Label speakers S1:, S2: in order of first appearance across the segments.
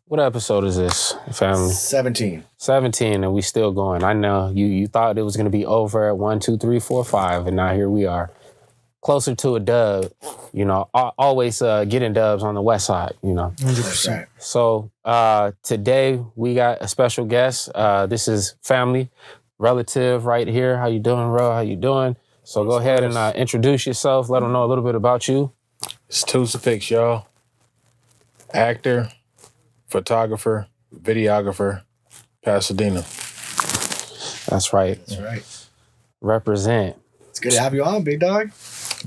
S1: What episode is this, family?
S2: 17.
S1: 17, and we still going. I know you thought it was going to be over at 1, 2, 3, 4, 5, and now here we are, closer to a dub. You know, always getting dubs on the west side. You know,
S2: 100%.
S1: So today we got a special guest. This is family, relative right here. How you doing, Ro? How you doing? So go ahead and introduce yourself. Let them know a little bit about you.
S3: It's Twosifix, y'all. Actor, photographer, videographer, Pasadena.
S1: That's right.
S2: That's right.
S1: Represent.
S2: It's good to have you on, big dog.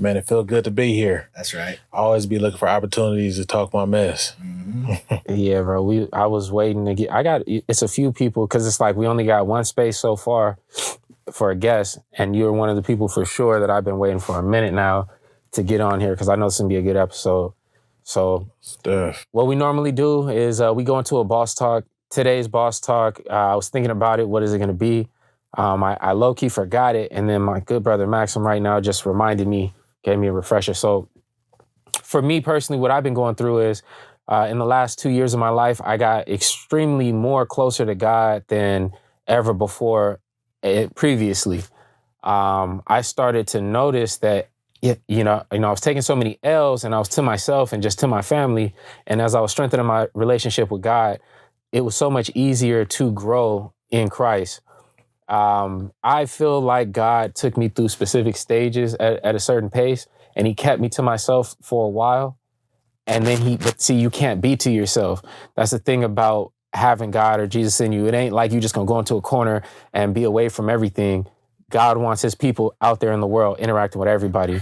S3: Man, it feels good to be here.
S2: That's right.
S3: I always be looking for opportunities to talk my mess.
S2: Mm-hmm.
S1: Yeah, bro. I was waiting to get. It's a few people because it's like we only got one space so far for a guest, and you're one of the people for sure that I've been waiting for a minute now to get on here because I know it's gonna be a good episode. So what we normally do is we go into a boss talk. Today's boss talk, I was thinking about it. What is it going to be? I low-key forgot it. And then my good brother Maxim right now just reminded me, gave me a refresher. So for me personally, what I've been going through is in the last 2 years of my life, I got extremely more closer to God than ever before previously. I started to notice that I was taking so many L's and I was to myself and just to my family. And as I was strengthening my relationship with God, it was so much easier to grow in Christ. I feel like God took me through specific stages at a certain pace and he kept me to myself for a while. And then but see, you can't be to yourself. That's the thing about having God or Jesus in you. It ain't like you just gonna go into a corner and be away from everything. God wants his people out there in the world interacting with everybody.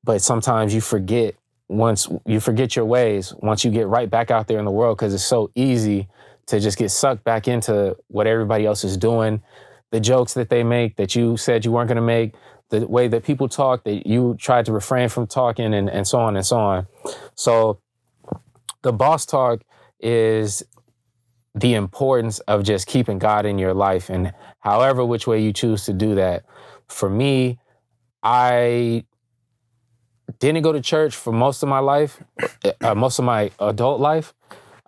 S1: But sometimes you forget your ways once you get right back out there in the world because it's so easy to just get sucked back into what everybody else is doing, the jokes that they make that you said you weren't going to make, the way that people talk that you tried to refrain from talking and so on and so on. So the boss talk is the importance of just keeping God in your life and however which way you choose to do that. For me, I didn't go to church for most of my life, most of my adult life.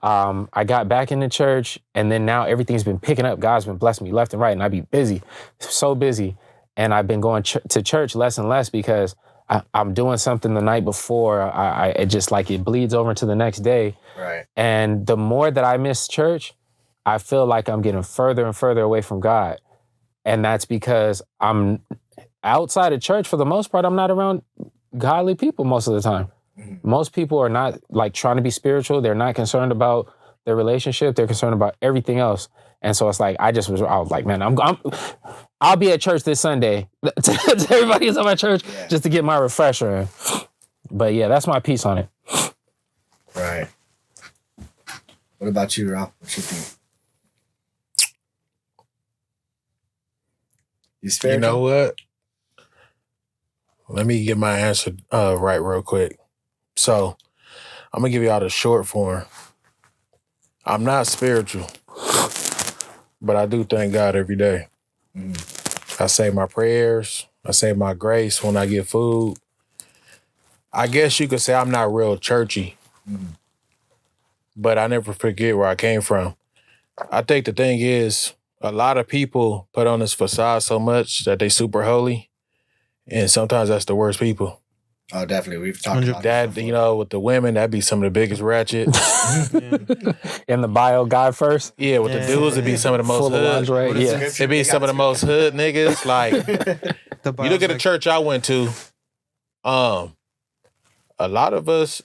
S1: I got back into church and then now everything's been picking up. God's been blessing me left and right and I be busy, so busy. And I've been going to church less and less because I'm doing something the night before. It just like it bleeds over into the next day.
S2: Right.
S1: And the more that I miss church, I feel like I'm getting further and further away from God. And that's because I'm outside of church for the most part. I'm not around godly people most of the time. Mm-hmm. Most people are not like trying to be spiritual. They're not concerned about their relationship. They're concerned about everything else. And so it's like, I was like, man, I'll be at church this Sunday. Everybody is at my church just to get my refresher in. But yeah, that's my piece on it.
S2: Right. What about you, Ralph? What you think?
S3: You know what? Let me get my answer right real quick. So I'm going to give y'all the short form. I'm not spiritual, but I do thank God every day. I say my prayers. I say my grace when I get food. I guess you could say I'm not real churchy, but I never forget where I came from. I think the thing is, a lot of people put on this facade so much that they super holy, and sometimes that's the worst people.
S2: Oh, definitely. We've talked about
S3: that. You know, with the women, that'd be some of the biggest ratchet.
S1: In the bio, God first.
S3: Yeah, with the dudes, it'd be some of the most hood. It'd be some of the most hood niggas. Like, you look at the church I went to. A lot of us,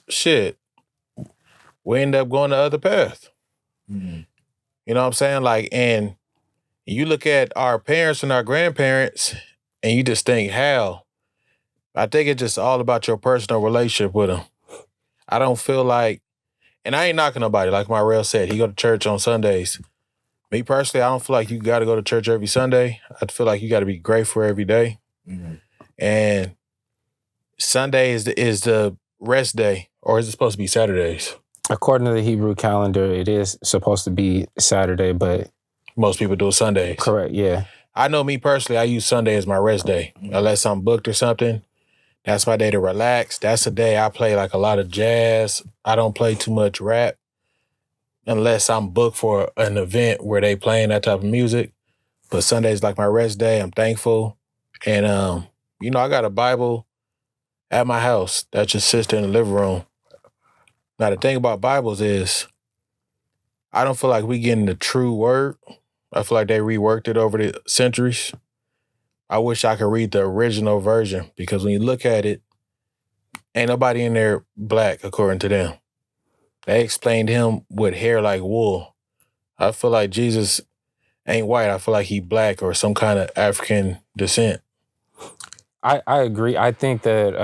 S3: we end up going the other path. Mm-hmm. You know what I'm saying? Like, and you look at our parents and our grandparents, and you just think, hell. I think it's just all about your personal relationship with them. I don't feel like, and I ain't knocking nobody, like my rail said, he go to church on Sundays. Me personally, I don't feel like you got to go to church every Sunday. I feel like you got to be grateful every day. Mm-hmm. And Sunday is the rest day, or is it supposed to be Saturdays?
S1: According to the Hebrew calendar, it is supposed to be Saturday, but
S3: most people do Sundays.
S1: Correct, yeah.
S3: I know me personally, I use Sunday as my rest day. Unless I'm booked or something, that's my day to relax. That's the day I play like a lot of jazz. I don't play too much rap. unless I'm booked for an event where they playing that type of music. But Sunday's like my rest day. I'm thankful. And, I got a Bible at my house that just sits there in the living room. Now, the thing about Bibles is I don't feel like we getting the true word. I feel like they reworked it over the centuries. I wish I could read the original version because when you look at it, ain't nobody in there black, according to them. They explained him with hair like wool. I feel like Jesus ain't white. I feel like he black or some kind of African descent.
S1: I agree. I think that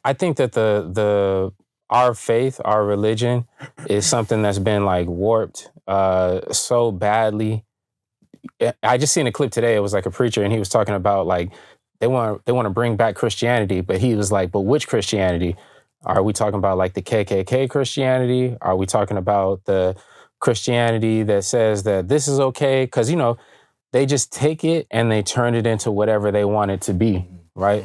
S1: I think that our faith, our religion, is something that's been like warped so badly. I just seen a clip today. It was like a preacher, and he was talking about like they want to bring back Christianity, but he was like, but which Christianity? Are we talking about like the KKK Christianity? Are we talking about the Christianity that says that this is okay? Because they just take it and they turn it into whatever they want it to be, right?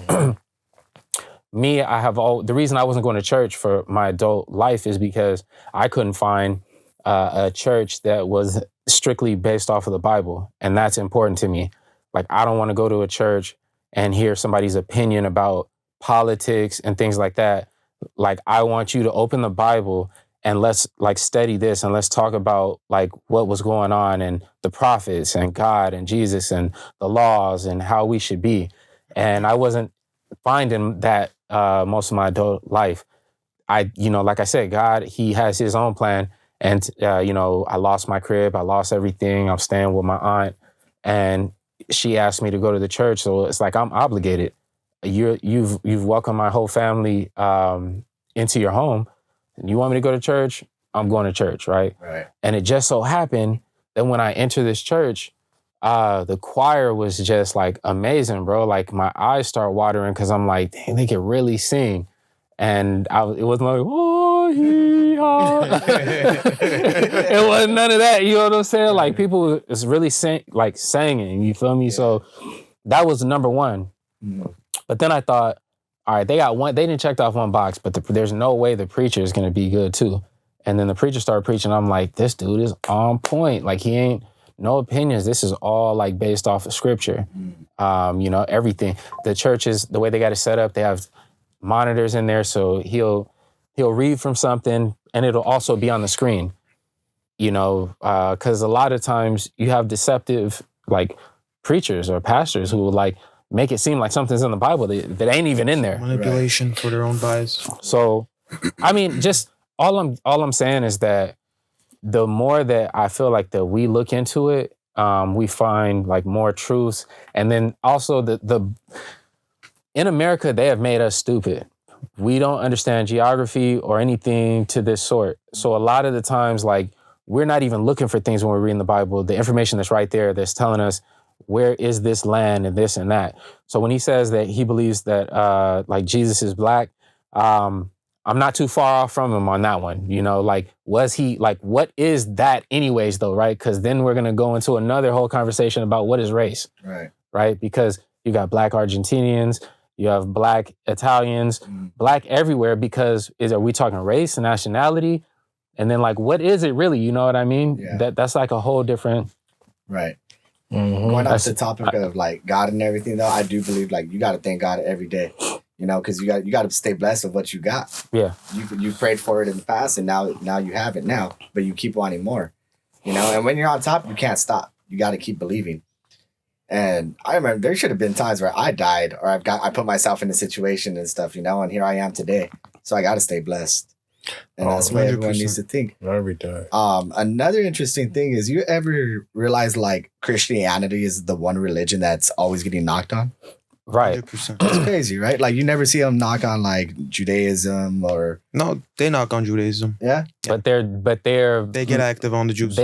S1: Me, the reason I wasn't going to church for my adult life is because I couldn't find a church that was strictly based off of the Bible. And that's important to me. Like, I don't want to go to a church and hear somebody's opinion about politics and things like that. Like, I want you to open the Bible and let's like study this and let's talk about like what was going on and the prophets and God and Jesus and the laws and how we should be. And I wasn't finding that most of my adult life. Like I said, God, he has his own plan. And, I lost my crib. I lost everything. I'm staying with my aunt. And she asked me to go to the church. So it's like, I'm obligated. You've welcomed my whole family into your home. You want me to go to church? I'm going to church, right?
S2: Right.
S1: And it just so happened that when I entered this church, the choir was just like amazing, bro. Like my eyes start watering because I'm like, dang, they can really sing. And it wasn't like, oh, it wasn't none of that. You know what I'm saying? Like people was really singing. You feel me? Yeah. So that was number one. Mm-hmm. But then I thought, all right, they didn't check off one box, but there's no way the preacher is going to be good too. And then the preacher started preaching. I'm like, this dude is on point. Like he ain't no opinions. This is all like based off of scripture. Everything. The churches, the way they got it set up, they have monitors in there. So he'll read from something and it'll also be on the screen, because a lot of times you have deceptive like preachers or pastors who will like make it seem like something's in the Bible that ain't even in there.
S4: Manipulation for their own bias.
S1: So, I mean, just all I'm saying is that the more that I feel like that we look into it, we find like more truths. And then also in America, they have made us stupid. We don't understand geography or anything to this sort. So a lot of the times, like, we're not even looking for things when we're reading the Bible. The information that's right there that's telling us where is this land and this and that. So when he says that he believes that like Jesus is black, I'm not too far off from him on that one. Like, was he like, what is that anyways though, right? Because then we're going to go into another whole conversation about what is race, right? Because you got black Argentinians, you have black Italians, black everywhere, because are we talking race and nationality? And then like, what is it really? You know what I mean? Yeah. That's like a whole different.
S2: Right. Mm-hmm. Going off the topic of like God and everything though, I do believe like you got to thank God every day, because you got to stay blessed with what you got.
S1: Yeah.
S2: You prayed for it in the past and now you have it now, but you keep wanting more, and when you're on top, you can't stop. You got to keep believing. And I remember there should have been times where I died or I put myself in a situation and stuff, and here I am today. So I got to stay blessed. And that's what everyone needs to think.
S3: Every time.
S2: Another interesting thing is, you ever realize like Christianity is the one religion that's always getting knocked on?
S1: Right.
S4: 100%.
S2: That's crazy, right? Like you never see them knock on like Judaism or.
S4: No, they knock on Judaism.
S2: Yeah.
S1: But they
S4: get active on the Jews.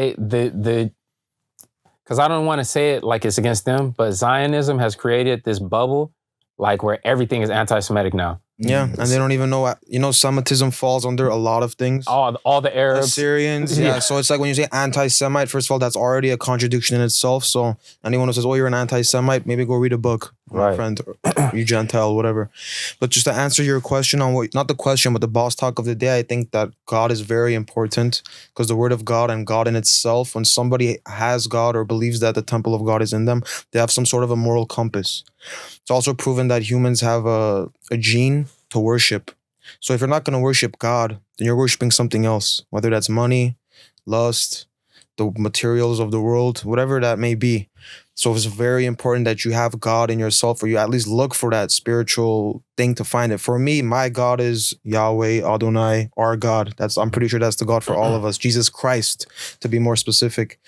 S1: Because I don't want to say it like it's against them, but Zionism has created this bubble like where everything is anti-Semitic now.
S4: Yeah, and they don't even know. Semitism falls under a lot of things.
S1: All the Arabs,
S4: Assyrians. Yeah, so it's like when you say anti-Semite, first of all, that's already a contradiction in itself. So anyone who says, "Oh, you're an anti-Semite," maybe go read a book. my friend, you Gentile, whatever. But just to answer your question on what, not the question, but the boss talk of the day, I think that God is very important because the word of God and God in itself, when somebody has God or believes that the temple of God is in them, they have some sort of a moral compass. It's also proven that humans have a gene to worship. So if you're not going to worship God, then you're worshiping something else, whether that's money, lust, the materials of the world, whatever that may be. So it's very important that you have God in yourself, or you at least look for that spiritual thing to find it. For me, my God is Yahweh, Adonai, our God. I'm pretty sure that's the God for all of us, Jesus Christ, to be more specific.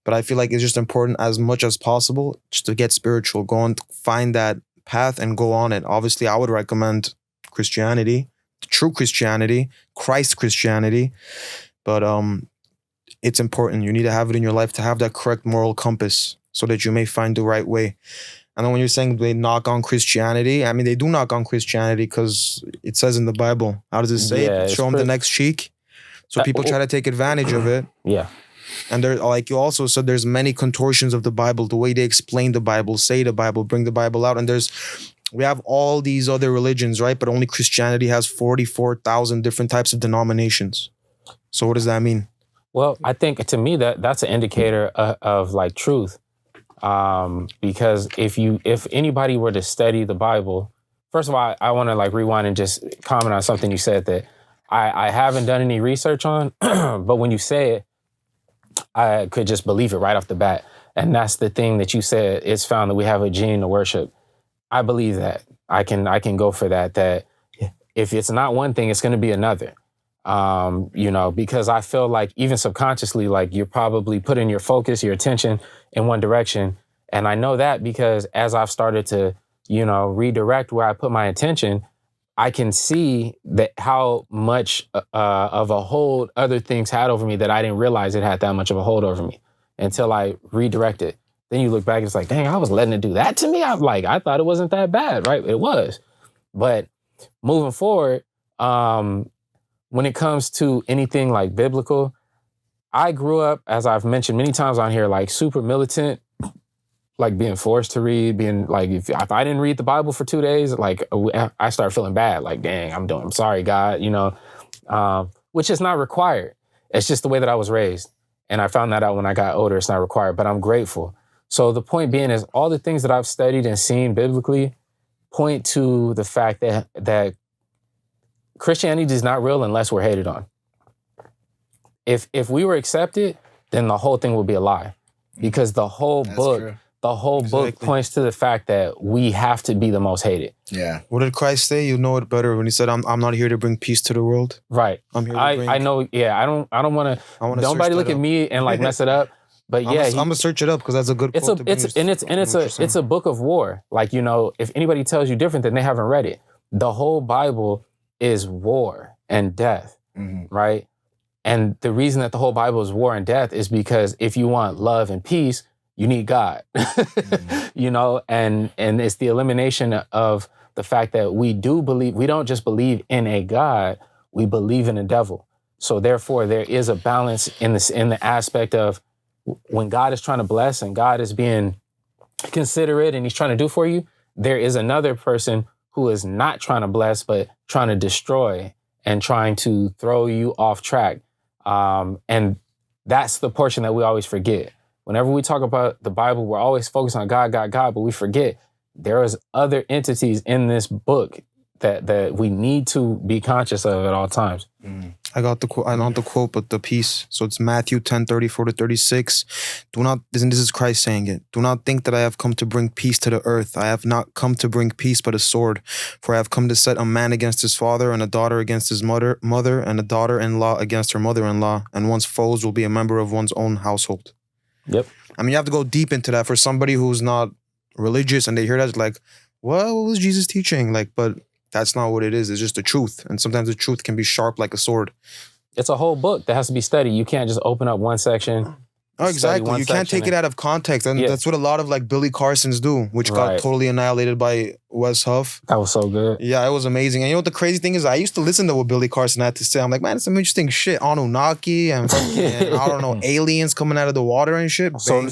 S4: But I feel like it's just important as much as possible just to get spiritual, go and find that path and go on it. Obviously, I would recommend Christianity, true Christianity, Christ Christianity. But it's important. You need to have it in your life to have that correct moral compass so that you may find the right way. And then when you're saying they knock on Christianity, I mean, they do knock on Christianity because it says in the Bible. How does it say?
S1: Yeah,
S4: show them the next cheek. So people try to take advantage of it.
S1: Yeah.
S4: And there, like you also said, there's many contortions of the Bible, the way they explain the Bible, say the Bible, bring the Bible out. And we have all these other religions, right? But only Christianity has 44,000 different types of denominations. So what does that mean?
S1: Well, I think to me that's an indicator of like truth. Because if anybody were to study the Bible, first of all, I want to like rewind and just comment on something you said that I haven't done any research on, but when you say it, I could just believe it right off the bat. And that's the thing that you said, it's found that we have a gene to worship. I believe that. I can go for that if it's not one thing, it's going to be another. Because I feel like even subconsciously, like you're probably putting your focus, your attention in one direction. And I know that because as I've started to, redirect where I put my attention, I can see that how much of a hold other things had over me that I didn't realize it had that much of a hold over me until I redirected. Then you look back and it's like, dang, I was letting it do that to me. I thought it wasn't that bad, right? It was. But moving forward, when it comes to anything like biblical, I grew up, as I've mentioned many times on here, like super militant, like being forced to read, being like, if I didn't read the Bible for 2 days, like I started feeling bad. Like, dang, I'm sorry, God, which is not required. It's just the way that I was raised. And I found that out when I got older. It's not required, but I'm grateful. So the point being is all the things that I've studied and seen biblically point to the fact that Christianity is not real unless we're hated on. If we were accepted, then the whole thing would be a lie. Because the whole book points to the fact that we have to be the most hated.
S2: Yeah.
S4: What did Christ say? You know it better when he said, I'm not here to bring peace to the world.
S1: Right.
S4: I'm here to bring...
S1: I know, yeah, I don't want to, nobody look at me and like mess it up. But yeah,
S4: I'm gonna search it up because that's a good quote.
S1: It's a book of war. Like, if anybody tells you different, then they haven't read it. The whole Bible is war and death, right? And the reason that the whole Bible is war and death is because if you want love and peace, you need God, and it's the elimination of the fact that we don't just believe in a God, we believe in a devil. So therefore there is a balance in the aspect of when God is trying to bless and God is being considerate and he's trying to do for you, there is another person who is not trying to bless, but trying to destroy and trying to throw you off track. And that's the portion that we always forget. Whenever we talk about the Bible, we're always focused on God, God, God, but we forget there is other entities in this book that we need to be conscious of at all times.
S4: I got the quote. I not the quote, but the piece. So it's Matthew 10:34-36. This is Christ saying it. Do not think that I have come to bring peace to the earth. I have not come to bring peace, but a sword. For I have come to set a man against his father, and a daughter against his mother, and a daughter-in-law against her mother-in-law, and one's foes will be a member of one's own household.
S1: Yep.
S4: I mean, you have to go deep into that for somebody who's not religious, and they hear that, it's like, what was Jesus teaching? Like, but that's not what it is. It's just the truth. And sometimes the truth can be sharp like a sword.
S1: It's a whole book that has to be studied. You can't just open up one section.
S4: Oh, exactly. You can't take it out of context. And that's what a lot of like Billy Carsons do, which got totally annihilated by Wes Huff.
S1: That was so good.
S4: Yeah, it was amazing. And you know what the crazy thing is? I used to listen to what Billy Carson had to say. I'm like, man, it's some interesting shit. Anunnaki and fucking, I don't know, aliens coming out of the water and shit.
S1: So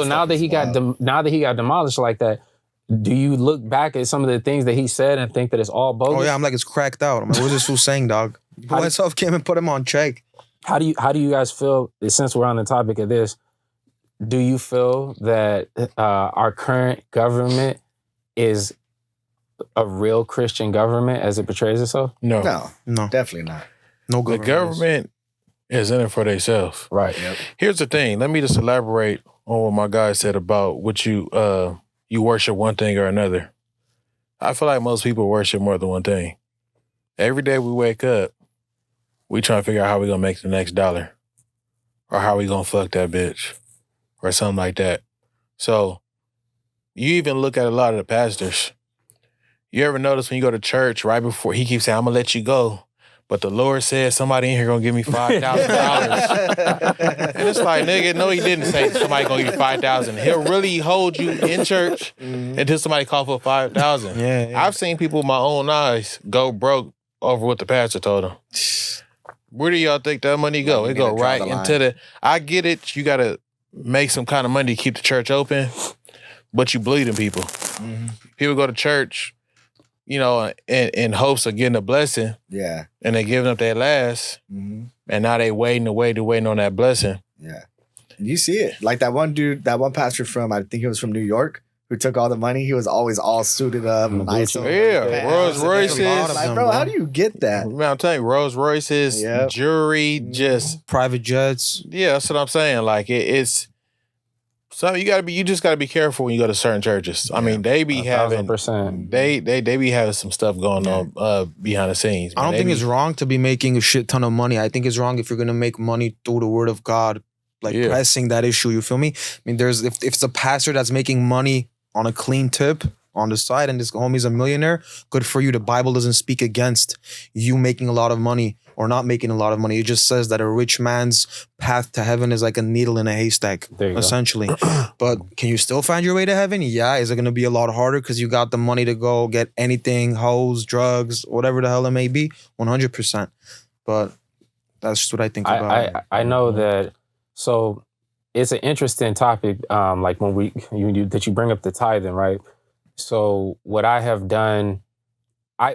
S1: now that he got demolished like that, do you look back at some of the things that he said and think that it's all bogus?
S4: Oh yeah, I'm like, it's cracked out. I'm like, what's this fool saying, dog? Pull myself came and put him on check.
S1: How do you guys feel, since we're on the topic of this, do you feel that our current government is a real Christian government as it portrays itself?
S3: No,
S2: definitely not.
S4: No
S3: government. The government is in it for themselves.
S1: Right.
S2: Yep.
S3: Here's the thing. Let me just elaborate on what my guy said about what you worship one thing or another. I feel like most people worship more than one thing. Every day we wake up, we trying to figure out how we gonna make the next dollar, or how we gonna fuck that bitch, or something like that. So you even look at a lot of the pastors. You ever notice when you go to church, right before he keeps saying, "I'm gonna let you go," but the Lord said somebody in here gonna give me $5,000. And it's like, nigga, no, he didn't say somebody gonna give you $5,000. He'll really hold you in church until somebody call for $5,000.
S4: Yeah.
S3: I've seen people with my own eyes go broke over what the pastor told them. Where do y'all think that money go? It go right into the. I get it. You gotta make some kind of money to keep the church open, but you bleeding people. People go to church, in hopes of getting a blessing.
S2: Yeah.
S3: And they giving up their last, and now they waiting on that blessing.
S2: Yeah. And you see it. Like that one dude, that one pastor from, I think he was from New York, who took all the money. He was always all suited up. Nice.
S3: Yeah. Rolls Royces.
S2: Like, bro, how do you get that?
S3: Man, I'm telling you, Rolls Royces, jewelry, just
S4: private jets.
S3: Yeah, that's what I'm saying. Like it's so you just gotta be careful when you go to certain churches. I mean, they be having
S1: 1,000%.
S3: they be having some stuff going on behind the scenes.
S4: I don't think it's wrong to be making a shit ton of money. I think it's wrong if you're gonna make money through the word of God, like pressing that issue. You feel me? I mean, if it's a pastor that's making money on a clean tip on the side and this homie's a millionaire, good for you. The Bible doesn't speak against you making a lot of money or not making a lot of money. It just says that a rich man's path to heaven is like a needle in a haystack, essentially. But can you still find your way to heaven? Yeah. Is it going to be a lot harder because you got the money to go get anything, hoes, drugs, whatever the hell it may be? 100%. But that's just what I think about.
S1: I know that. So it's an interesting topic, like when that you bring up the tithing, right? So what I have done,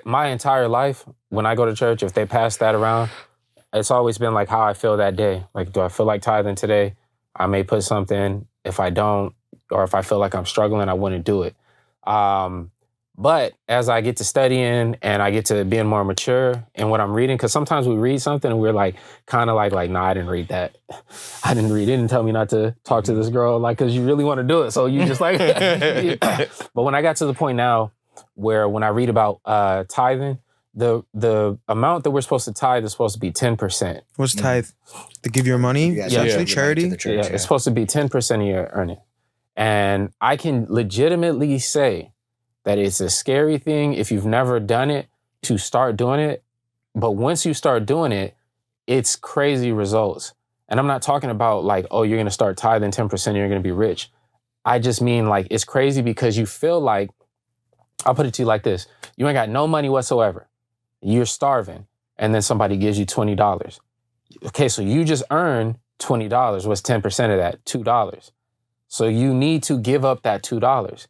S1: my entire life, when I go to church, if they pass that around, it's always been like how I feel that day. Like, do I feel like tithing today? I may put something. If I don't, or if I feel like I'm struggling, I wouldn't do it. But as I get to studying and I get to being more mature in what I'm reading, because sometimes we read something and we're like, kind of like, nah, I didn't read that. I didn't read it. It didn't tell me not to talk to this girl, like, because you really want to do it. So you just like, but when I got to the point now where when I read about tithing, the amount that we're supposed to tithe is supposed to be 10%.
S4: What's tithe? To give your money? Essentially charity?
S1: It's supposed to be 10% of your earning. And I can legitimately say that it's a scary thing if you've never done it to start doing it. But once you start doing it, it's crazy results. And I'm not talking about like, oh, you're going to start tithing 10% and you're going to be rich. I just mean like, it's crazy because you feel like, I'll put it to you like this. You ain't got no money whatsoever. You're starving. And then somebody gives you $20. Okay, so you just earned $20. What's 10% of that? $2. So you need to give up that $2,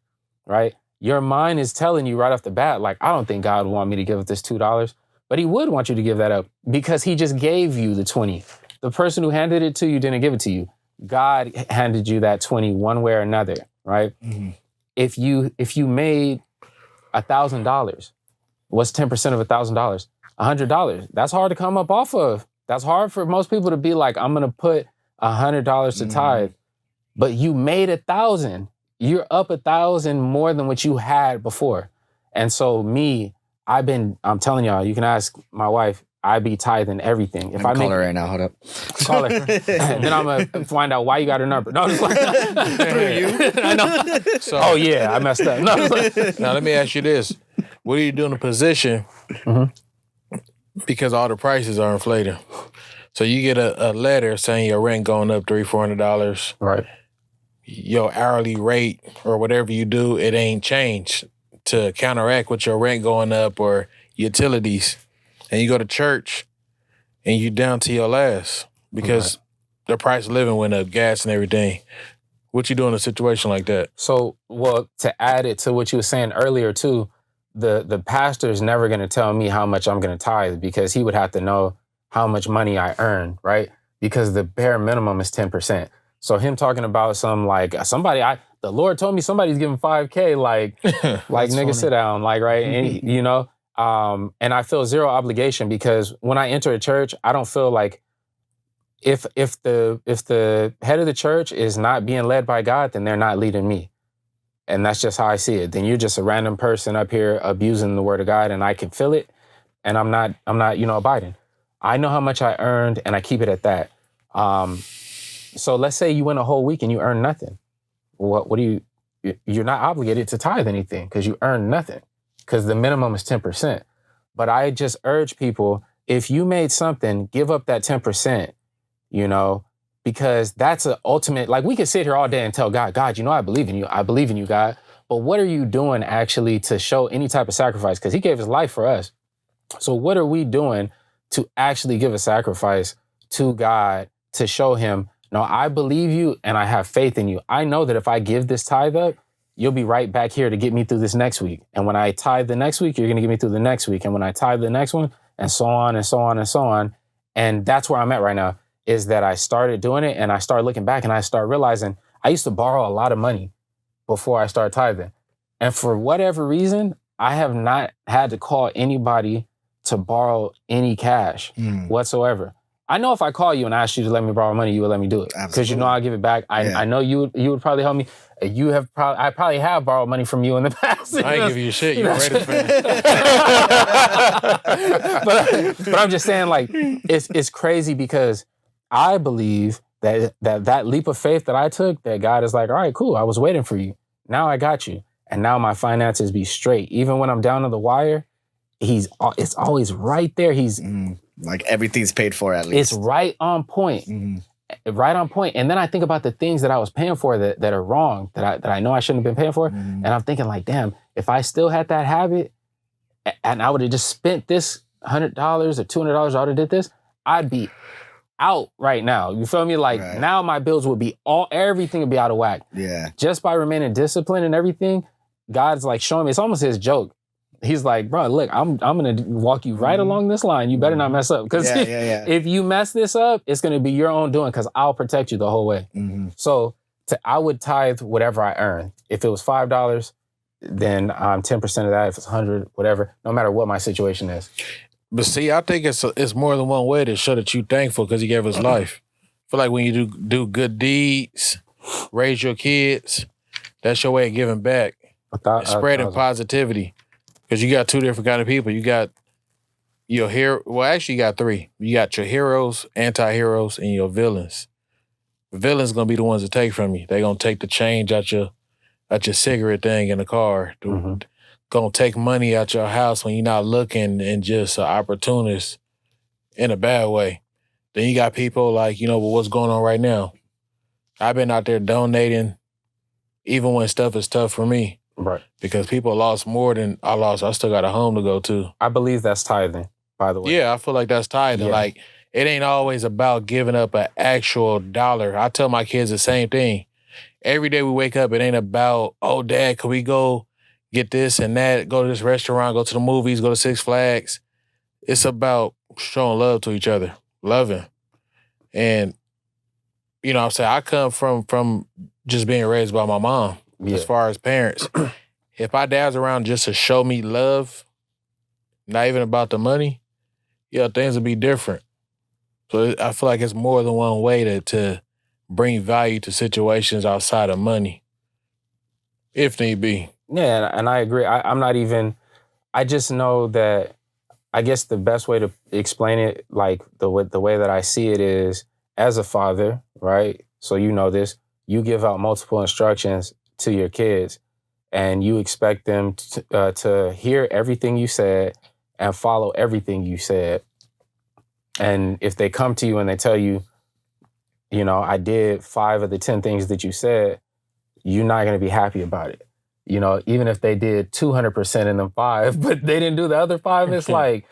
S1: right? Your mind is telling you right off the bat, like, I don't think God would want me to give up this $2, but he would want you to give that up because he just gave you the 20. The person who handed it to you didn't give it to you. God handed you that 20 one way or another, right? Mm-hmm. If you made $1,000, what's 10% of $1,000? $100. That's hard to come up off of. That's hard for most people to be like, I'm going to put $100 to tithe, but you made 1,000. You're up 1,000 more than what you had before. And so I'm telling y'all, you can ask my wife, I be tithing everything.
S2: If I call her right now, hold up.
S1: Call her. Then I'm going to find out why you got her number. No, just like, through you. I know. So, oh yeah, I messed up. No,
S3: now let me ask you this. What do you do in a position because all the prices are inflating? So you get a letter saying your rent going up $300-$400.
S1: Right.
S3: Your hourly rate or whatever you do, it ain't changed to counteract with your rent going up or utilities. And you go to church and you down to your last because the price of living went up, gas and everything. What you do in a situation like that?
S1: So, well, to add it to what you were saying earlier too, the pastor is never going to tell me how much I'm going to tithe because he would have to know how much money I earn, right? Because the bare minimum is 10%. So him talking about the Lord told me somebody's giving 5K, like nigga, funny. Sit down, like, right? And, you know, and I feel zero obligation because when I enter a church, I don't feel like if the head of the church is not being led by God, then they're not leading me. And that's just how I see it. Then you're just a random person up here abusing the word of God and I can feel it and I'm not, abiding. I know how much I earned and I keep it at that. So let's say you went a whole week and you earn nothing. What do you're not obligated to tithe anything because you earn nothing because the minimum is 10%. But I just urge people, if you made something, give up that 10%, because that's an ultimate, like we could sit here all day and tell God, I believe in you. I believe in you, God. But what are you doing actually to show any type of sacrifice? Because he gave his life for us. So what are we doing to actually give a sacrifice to God to show him, no, I believe you and I have faith in you. I know that if I give this tithe up, you'll be right back here to get me through this next week. And when I tithe the next week, you're going to get me through the next week. And when I tithe the next one, and so on and so on and so on. And that's where I'm at right now, is that I started doing it and I started looking back and I started realizing I used to borrow a lot of money before I started tithing. And for whatever reason, I have not had to call anybody to borrow any cash whatsoever. I know if I call you and ask you to let me borrow money, you would let me do it. Because I'll give it back. I know you would probably help me. I probably have borrowed money from you in the past.
S3: I ain't give you shit. You're right as
S1: but I'm just saying, like, it's crazy because I believe that leap of faith that I took, that God is like, all right, cool. I was waiting for you. Now I got you. And now my finances be straight. Even when I'm down to the wire, it's always right there. He's
S2: like everything's paid for at least.
S1: It's right on point. Right on point. And then I think about the things that I was paying for that are wrong, that I know I shouldn't have been paying for. And I'm thinking like, damn, if I still had that habit and I would have just spent this $100 or $200, I would have did this, I'd be out right now. You feel me? Like now my bills would be everything would be out of whack.
S2: Yeah.
S1: Just by remaining disciplined and everything, God's like showing me, it's almost his joke. He's like, bro, look, I'm going to walk you right along this line. You better not mess up. Because if you mess this up, it's going to be your own doing because I'll protect you the whole way. So I would tithe whatever I earn. If it was $5, then I'm 10% of that. If it's 100, whatever, no matter what my situation is.
S3: But see, I think it's more than one way to show that you're thankful because he gave us life. I feel like when you do good deeds, raise your kids, that's your way of giving back. Spreading positivity. Because you got two different kind of people. You got your hero. Well, actually, you got three. You got your heroes, anti-heroes, and your villains. The villains gonna be the ones that take from you. They gonna take the change out your cigarette thing in the car. Gonna take money out your house when you're not looking, and just an opportunist in a bad way. Then you got people like, what's going on right now. I've been out there donating, even when stuff is tough for me.
S1: Right.
S3: Because people lost more than I lost. I still got a home to go to.
S1: I believe that's tithing, by the way.
S3: Yeah, I feel like that's tithing. Yeah. Like, it ain't always about giving up an actual dollar. I tell my kids the same thing. Every day we wake up, it ain't about, oh, Dad, can we go get this and that, go to this restaurant, go to the movies, go to Six Flags. It's about showing love to each other, loving. And, what I'm saying, I come from just being raised by my mom. As far as parents, if my dad's around just to show me love, not even about the money, things would be different. So I feel like it's more than one way to bring value to situations outside of money, if need be.
S1: Yeah, and I agree. I just know that, I guess the best way to explain it, like the way that I see it is, as a father, right? So you know this, you give out multiple instructions to your kids, and you expect them to hear everything you said and follow everything you said. And if they come to you and they tell you, I did 5 of the 10 things that you said, you're not going to be happy about it. Even if they did 200% in them 5, but they didn't do the other 5, it's like,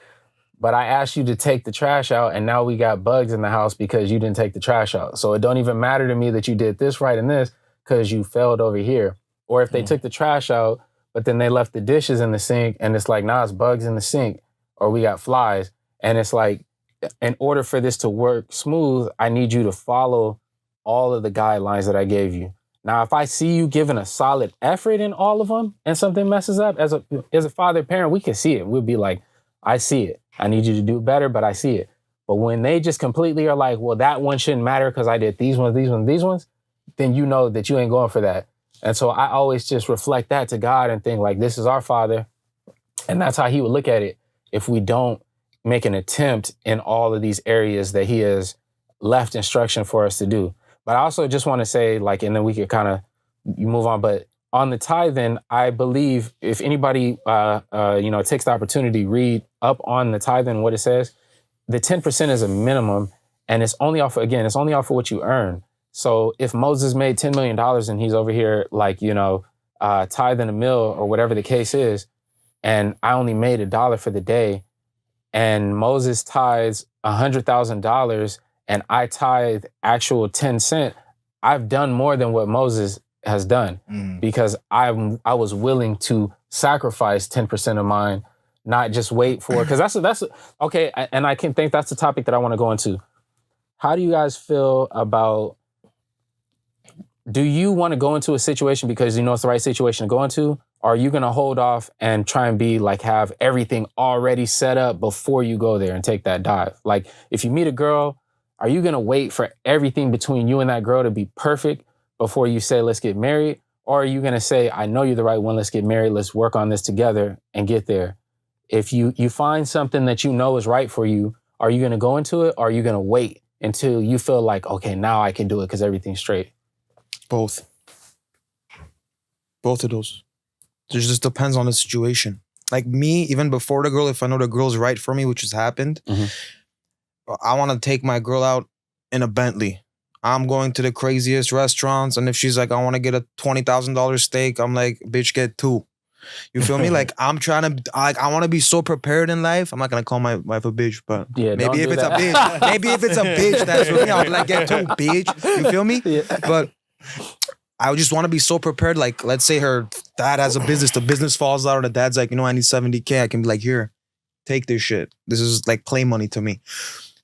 S1: but I asked you to take the trash out and now we got bugs in the house because you didn't take the trash out. So it don't even matter to me that you did this right and this. because you failed over here. Or if they took the trash out, but then they left the dishes in the sink and it's like, nah, it's bugs in the sink or we got flies. And it's like, in order for this to work smooth, I need you to follow all of the guidelines that I gave you. Now, if I see you giving a solid effort in all of them and something messes up, as a father parent, we can see it. We'll be like, I see it. I need you to do better, but I see it. But when they just completely are like, well, that one shouldn't matter because I did these ones, then you know that you ain't going for that. And so I always just reflect that to God and think like, this is our Father. And that's how he would look at it if we don't make an attempt in all of these areas that he has left instruction for us to do. But I also just want to say, like, and then we could kind of move on, but on the tithing, I believe if anybody, takes the opportunity, read up on the tithing, what it says, the 10% is a minimum, and it's only off of what you earn. So if Moses made $10 million and he's over here, like, tithing a mill or whatever the case is, and I only made $1 for the day, and Moses tithes $100,000 and I tithe actual 10 cents, I've done more than what Moses has done because I was willing to sacrifice 10% of mine, not just wait for, because that's okay. And I can think that's the topic that I want to go into. How do you guys feel about, do you want to go into a situation because you know it's the right situation to go into? Or are you going to hold off and try and be like, have everything already set up before you go there and take that dive? Like if you meet a girl, are you going to wait for everything between you and that girl to be perfect before you say, let's get married? Or are you going to say, I know you're the right one, let's get married, let's work on this together and get there? If you find something that you know is right for you, are you going to go into it or are you going to wait until you feel like, okay, now I can do it because everything's straight?
S4: Both of those. It just depends on the situation. Like me, even before the girl, if I know the girl's right for me, which has happened, I want to take my girl out in a Bentley. I'm going to the craziest restaurants. And if she's like, I want to get a $20,000 steak, I'm like, bitch, get 2. You feel me? Like I'm trying to, I want to be so prepared in life. I'm not going to call my wife a bitch, but
S1: yeah,
S4: maybe if it's a bitch, that's with me, I'll be like, get 2, bitch. You feel me? Yeah. But I just want to be so prepared. Like, let's say her dad has a business. The business falls out. Or the dad's like, I need $70K. I can be like, here, take this shit. This is like play money to me.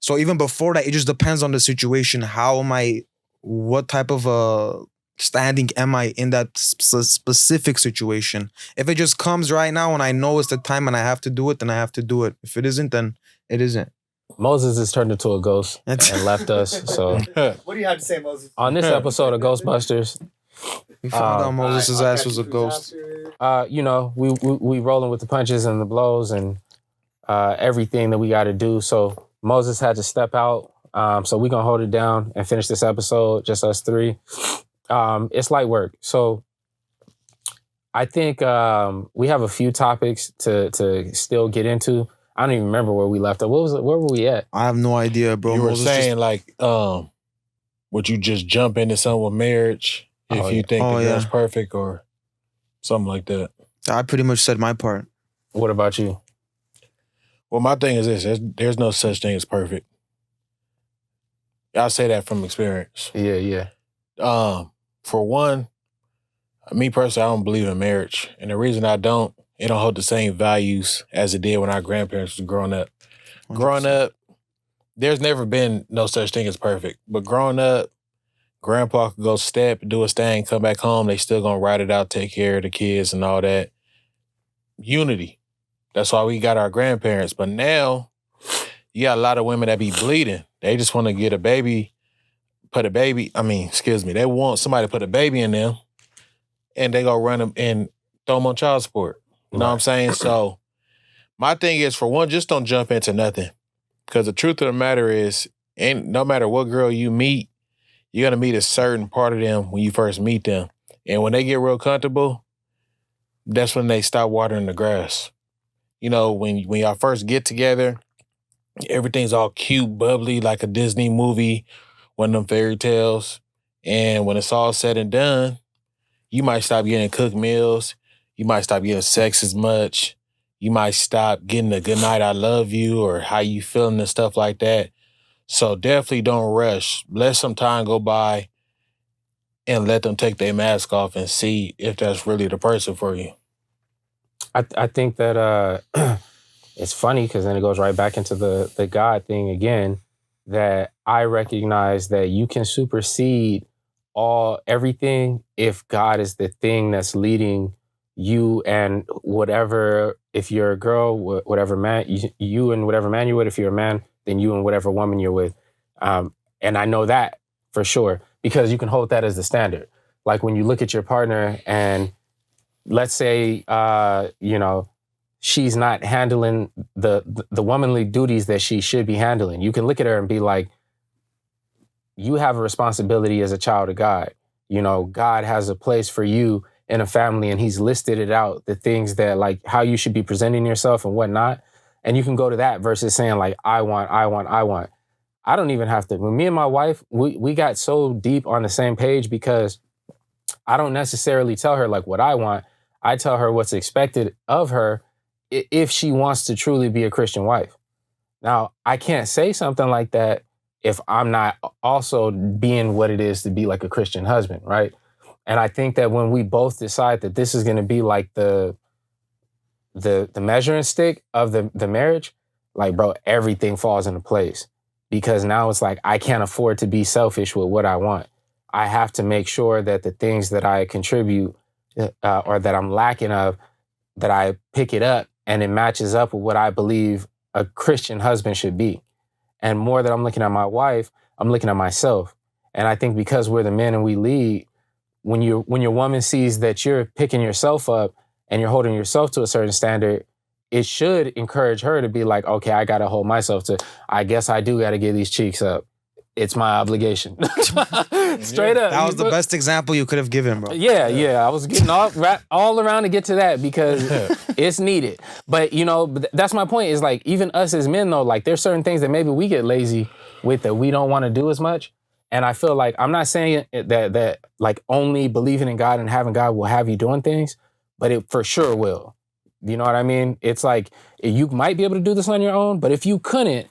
S4: So even before that, it just depends on the situation. What type of standing am I in that specific situation? If it just comes right now and I know it's the time and I have to do it, then I have to do it. If it isn't, then it isn't.
S1: Moses has turned into a ghost and left us. So
S2: what do you have to say, Moses?
S1: On this episode of Ghostbusters,
S4: we found out Moses' ass was a ghost.
S1: We rolling with the punches and the blows and everything that we got to do. So Moses had to step out. So we're going to hold it down and finish this episode, just us 3. It's light work. So I think we have a few topics to still get into. I don't even remember where we left. Where were we at?
S4: I have no idea, bro.
S3: You were saying would you just jump into something with marriage if you think the girl's perfect or something like that?
S4: I pretty much said my part.
S1: What about you?
S3: Well, my thing is this. There's no such thing as perfect. I'll say that from experience.
S1: Yeah.
S3: For one, me personally, I don't believe in marriage. And the reason I don't, it don't hold the same values as it did when our grandparents were growing up. 100%. Growing up, there's never been no such thing as perfect. But growing up, grandpa could go step, do his thing, come back home. They still gonna ride it out, take care of the kids and all that. Unity. That's why we got our grandparents. But now, you got a lot of women that be bleeding. They just want to get a baby, they want somebody to put a baby in them and they go run them and throw them on child support. You know what I'm saying? So my thing is, for one, just don't jump into nothing. Because the truth of the matter is, and no matter what girl you meet, you're going to meet a certain part of them when you first meet them. And when they get real comfortable, that's when they stop watering the grass. You know, when y'all first get together, everything's all cute, bubbly, like a Disney movie, one of them fairy tales. And when it's all said and done, you might stop getting cooked meals. You might stop getting sex as much. You might stop getting a good night, I love you, or how you feeling and stuff like that. So definitely don't rush. Let some time go by and let them take their mask off and see if that's really the person for you.
S1: I think that it's funny because then it goes right back into the God thing again, that I recognize that you can supersede everything if God is the thing that's leading you and whatever, if you're a girl, whatever man, you and whatever man you're with, if you're a man, then you and whatever woman you're with. And I know that for sure, because you can hold that as the standard. Like when you look at your partner and let's say, she's not handling the womanly duties that she should be handling. You can look at her and be like, you have a responsibility as a child of God. You know, God has a place for you in a family and he's listed it out, the things that like how you should be presenting yourself and whatnot. And you can go to that versus saying like, I want. I don't even have to. When me and my wife, we got so deep on the same page because I don't necessarily tell her like what I want. I tell her what's expected of her if she wants to truly be a Christian wife. Now, I can't say something like that if I'm not also being what it is to be like a Christian husband, right? And I think that when we both decide that this is going to be like the measuring stick of the marriage, like, bro, everything falls into place. Because now it's like, I can't afford to be selfish with what I want. I have to make sure that the things that I contribute or that I'm lacking of, that I pick it up and it matches up with what I believe a Christian husband should be. And more that I'm looking at my wife, I'm looking at myself. And I think because we're the men and we lead, when your woman sees that you're picking yourself up and you're holding yourself to a certain standard, it should encourage her to be like, okay, I got to hold myself to, I guess I do got to get these cheeks up. It's my obligation. Straight up.
S4: That was the best example you could have given, bro.
S1: Yeah. I was getting all around to get to that because it's needed. But, that's my point is like, even us as men, though, like there's certain things that maybe we get lazy with that we don't want to do as much. And I feel like, I'm not saying that like only believing in God and having God will have you doing things, but it for sure will. You know what I mean? It's like, you might be able to do this on your own, but if you couldn't,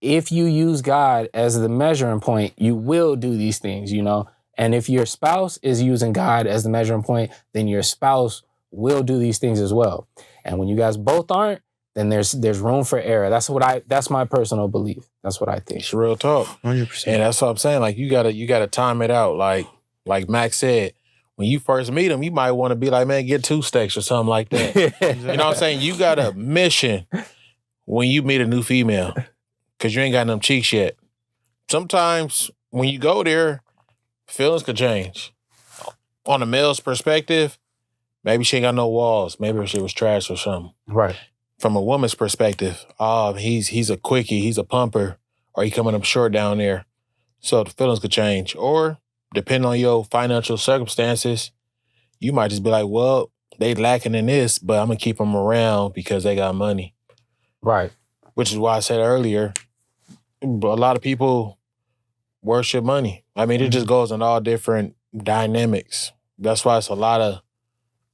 S1: if you use God as the measuring point, you will do these things, And if your spouse is using God as the measuring point, then your spouse will do these things as well. And when you guys both aren't, then there's room for error. That's my personal belief. That's what I think.
S3: It's real talk.
S4: 100%.
S3: And that's what I'm saying. Like you gotta time it out. Like Max said, when you first meet him, you might want to be like, man, get 2 steaks or something like that. You know what I'm saying? You got a mission when you meet a new female because you ain't got them cheeks yet. Sometimes when you go there, feelings could change. On a male's perspective, maybe she ain't got no walls. Maybe she was trash or something.
S1: Right.
S3: From a woman's perspective, he's a quickie, he's a pumper, or he coming up short down there. So the feelings could change. Or depending on your financial circumstances, you might just be like, well, they lacking in this, but I'm going to keep them around because they got money.
S1: Right.
S3: Which is why I said earlier, a lot of people worship money. I mean, it just goes in all different dynamics. That's why it's a lot of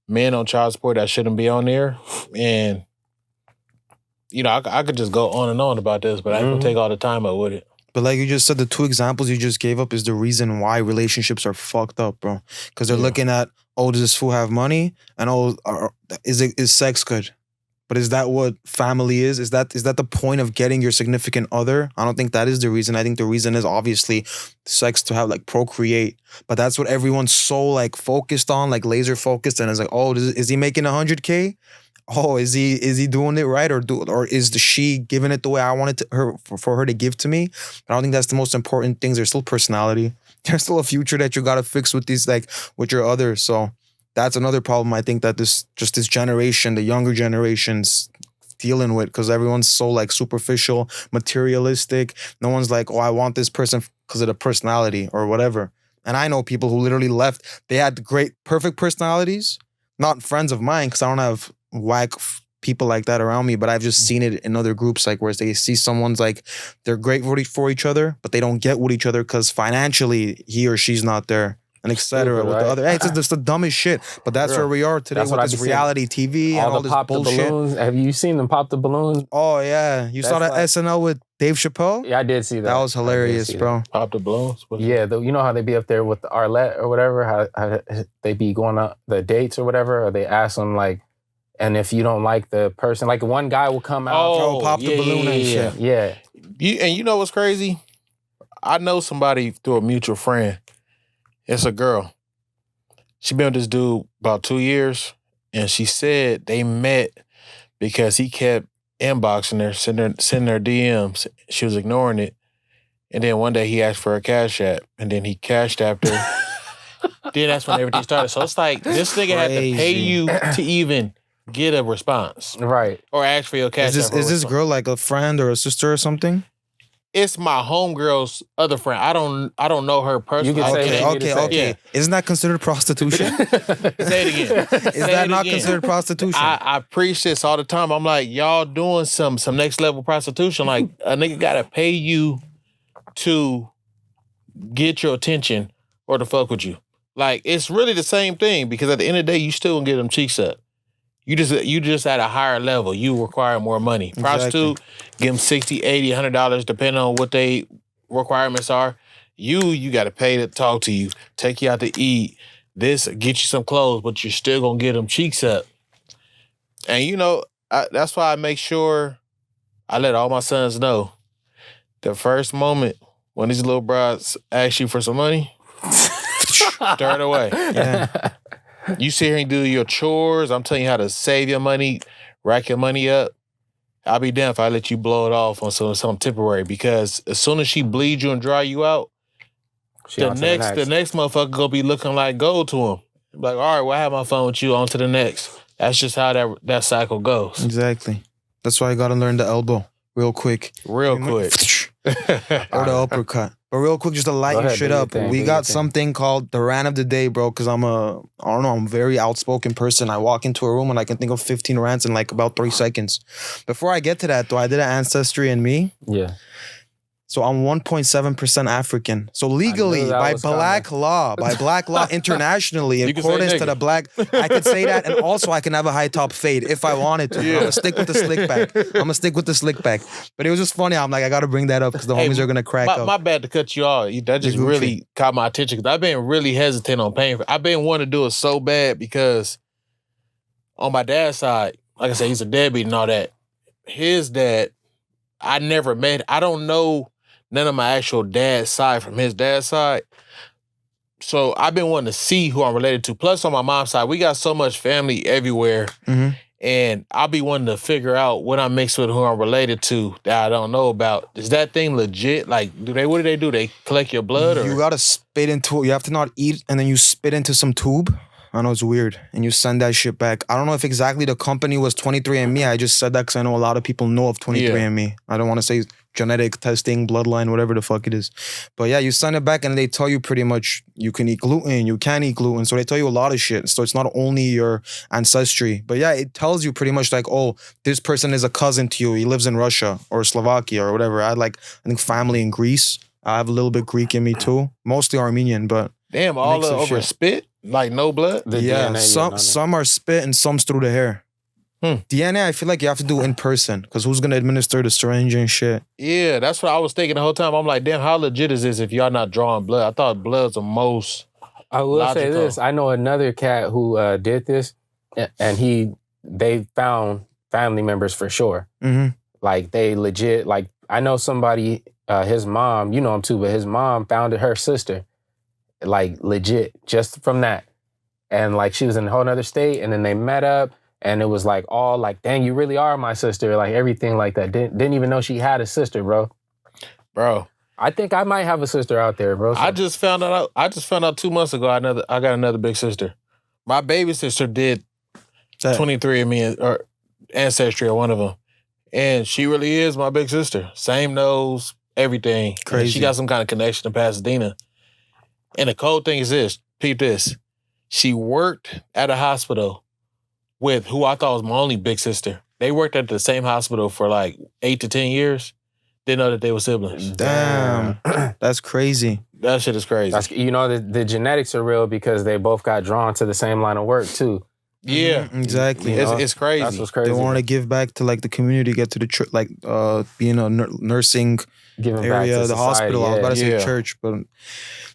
S3: men on child support that shouldn't be on there. And, I could just go on and on about this, but I ain't going to take all the time up with it.
S4: But like you just said, the 2 examples you just gave up is the reason why relationships are fucked up, bro. Because they're looking at, does this fool have money? And is sex good? But is that what family is? Is that the point of getting your significant other? I don't think that is the reason. I think the reason is obviously sex to have like procreate. But that's what everyone's so like focused on, like laser focused, and it's like, is he making 100K? Oh, is he doing it right, or is she giving it the way I wanted for her to give to me? I don't think that's the most important things. There's still personality. There's still a future that you gotta fix with these, like with your other. So that's another problem I think that this generation, the younger generations, dealing with, because everyone's so like superficial, materialistic. No one's like, I want this person because of the personality or whatever. And I know people who literally left. They had great, perfect personalities. Not friends of mine because I don't have whack people like that around me, but I've just seen it in other groups, like where they see someone's like they're great for each other, but they don't get with each other because financially he or she's not there. and etc. With the other, it's just the dumbest shit. But that's where we are today with this reality TV and all this bullshit.
S1: Balloons. Have you seen them pop the balloons?
S4: Oh yeah, you saw that SNL with Dave Chappelle?
S1: Yeah, I did see that.
S4: That was hilarious, bro.
S3: Pop the balloons.
S1: Yeah, you know how they be up there with the Arlette or whatever. How they be going on the dates or whatever, or they ask them like, and if you don't like the person, like one guy will come out,
S4: pop the balloon and shit.
S1: Yeah.
S3: You know what's crazy? I know somebody through a mutual friend. It's a girl. She been with this dude about 2 years, and she said they met because he kept inboxing her, sending her DMs. She was ignoring it. And then one day he asked for a cash app, and then he cashed apped her. Then that's when everything started. So it's like, this nigga had to pay you to even get a response.
S1: Right.
S3: Or ask for your cash app.
S4: Is this girl like a friend or a sister or something?
S3: It's my homegirl's other friend. I don't know her personally.
S4: Okay. Isn't that considered prostitution?
S3: Say it again.
S4: Is that not considered prostitution?
S3: I preach this all the time. I'm like, y'all doing some next level prostitution. Like, a nigga gotta pay you to get your attention or to fuck with you. Like, it's really the same thing, because at the end of the day, you still gonna get them cheeks up. You just at a higher level. You require more money.
S4: Exactly.
S3: Prostitute, give them $60, $80, $100, depending on what they requirements are. You got to pay to talk to you, take you out to eat, get you some clothes, but you're still going to get them cheeks up. And, that's why I make sure I let all my sons know the first moment when these little brides ask you for some money, throw it away.
S4: Yeah.
S3: You sit here and do your chores. I'm telling you how to save your money, rack your money up. I'll be damned if I let you blow it off on something temporary, because as soon as she bleeds you and dry you out, the next motherfucker gonna be looking like gold to him. Like, all right, well, I have my fun with you, on to the next. That's just how that cycle goes.
S4: Exactly. That's why I gotta learn the elbow real quick.
S3: Or
S4: the uppercut. But real quick, just to lighten shit up, we got something called the rant of the day, bro, because I'm a very outspoken person. I walk into a room and I can think of 15 rants in like about 3 seconds. Before I get to that, though, I did an Ancestry and Me.
S1: Yeah.
S4: So I'm 1.7% African. So legally, by black law internationally, in accordance to the black, I could say that, and also I can have a high top fade if I wanted to. Yeah. I'm gonna stick with the slick back. But it was just funny. I'm like, I gotta bring that up because the homies are gonna crack up.
S3: My bad to cut you off. That just really caught my attention, because I've been really hesitant on paying for it. I've been wanting to do it so bad, because on my dad's side, like I said, he's a deadbeat and all that. His dad, I never met. I don't know none of my actual dad's side from his dad's side. So I've been wanting to see who I'm related to. Plus, on my mom's side, we got so much family everywhere. Mm-hmm. And I'll be wanting to figure out what I'm mixed with, who I'm related to, that I don't know about. Is that thing legit? Like, what do they do? They collect your blood? Or?
S4: You gotta spit into it. You have to not eat, and then you spit into some tube. I know it's weird. And you send that shit back. I don't know if exactly the company was 23andMe. I just said that because I know a lot of people know of 23andMe. I don't want to say genetic testing, bloodline, whatever the fuck it is. But yeah, you send it back and they tell you pretty much you can eat gluten, you can't eat gluten. So they tell you a lot of shit. So it's not only your ancestry. But yeah, it tells you pretty much like, oh, this person is a cousin to you. He lives in Russia or Slovakia or whatever. I had I think family in Greece. I have a little bit Greek in me too. Mostly Armenian, but...
S3: Damn, all over spit? Like no blood?
S4: Yeah, some are spit and some's through the hair. DNA, I feel like you have to do in person, because who's going to administer the syringe and shit?
S3: Yeah, that's what I was thinking the whole time. I'm like, damn, how legit is this if y'all not drawing blood? I thought blood's the most
S1: I will logical. Say this. I know another cat who did this, and they found family members for sure. Mm-hmm. Like, they legit, like, I know somebody, his mom, you know him too, but his mom found her sister, like, legit, just from that. And, like, she was in a whole other state, and then they met up. And it was like all like, dang, you really are my sister. Like everything like that. Didn't even know she had a sister, bro.
S3: Bro.
S1: I think I might have a sister out there, bro. So.
S3: I just found out 2 months ago I got another big sister. My baby sister did 23andMe or Ancestry or one of them. And she really is my big sister. Same nose, everything. Crazy. And she got some kind of connection to Pasadena. And the cold thing is this, peep this. She worked at a hospital with who I thought was my only big sister. They worked at the same hospital for like 8 to 10 years. Didn't know that they were siblings.
S4: Damn. That's crazy.
S3: That shit is crazy.
S1: You know, the genetics are real because they both got drawn to the same line of work too.
S3: Yeah,
S4: exactly.
S3: It's crazy.
S1: That's what's crazy.
S4: They want to give back to like the community, get to the church, like being a nursing
S1: Giving
S4: area,
S1: back to
S4: the
S1: society,
S4: hospital. I was about to say
S3: Yeah.
S4: church, but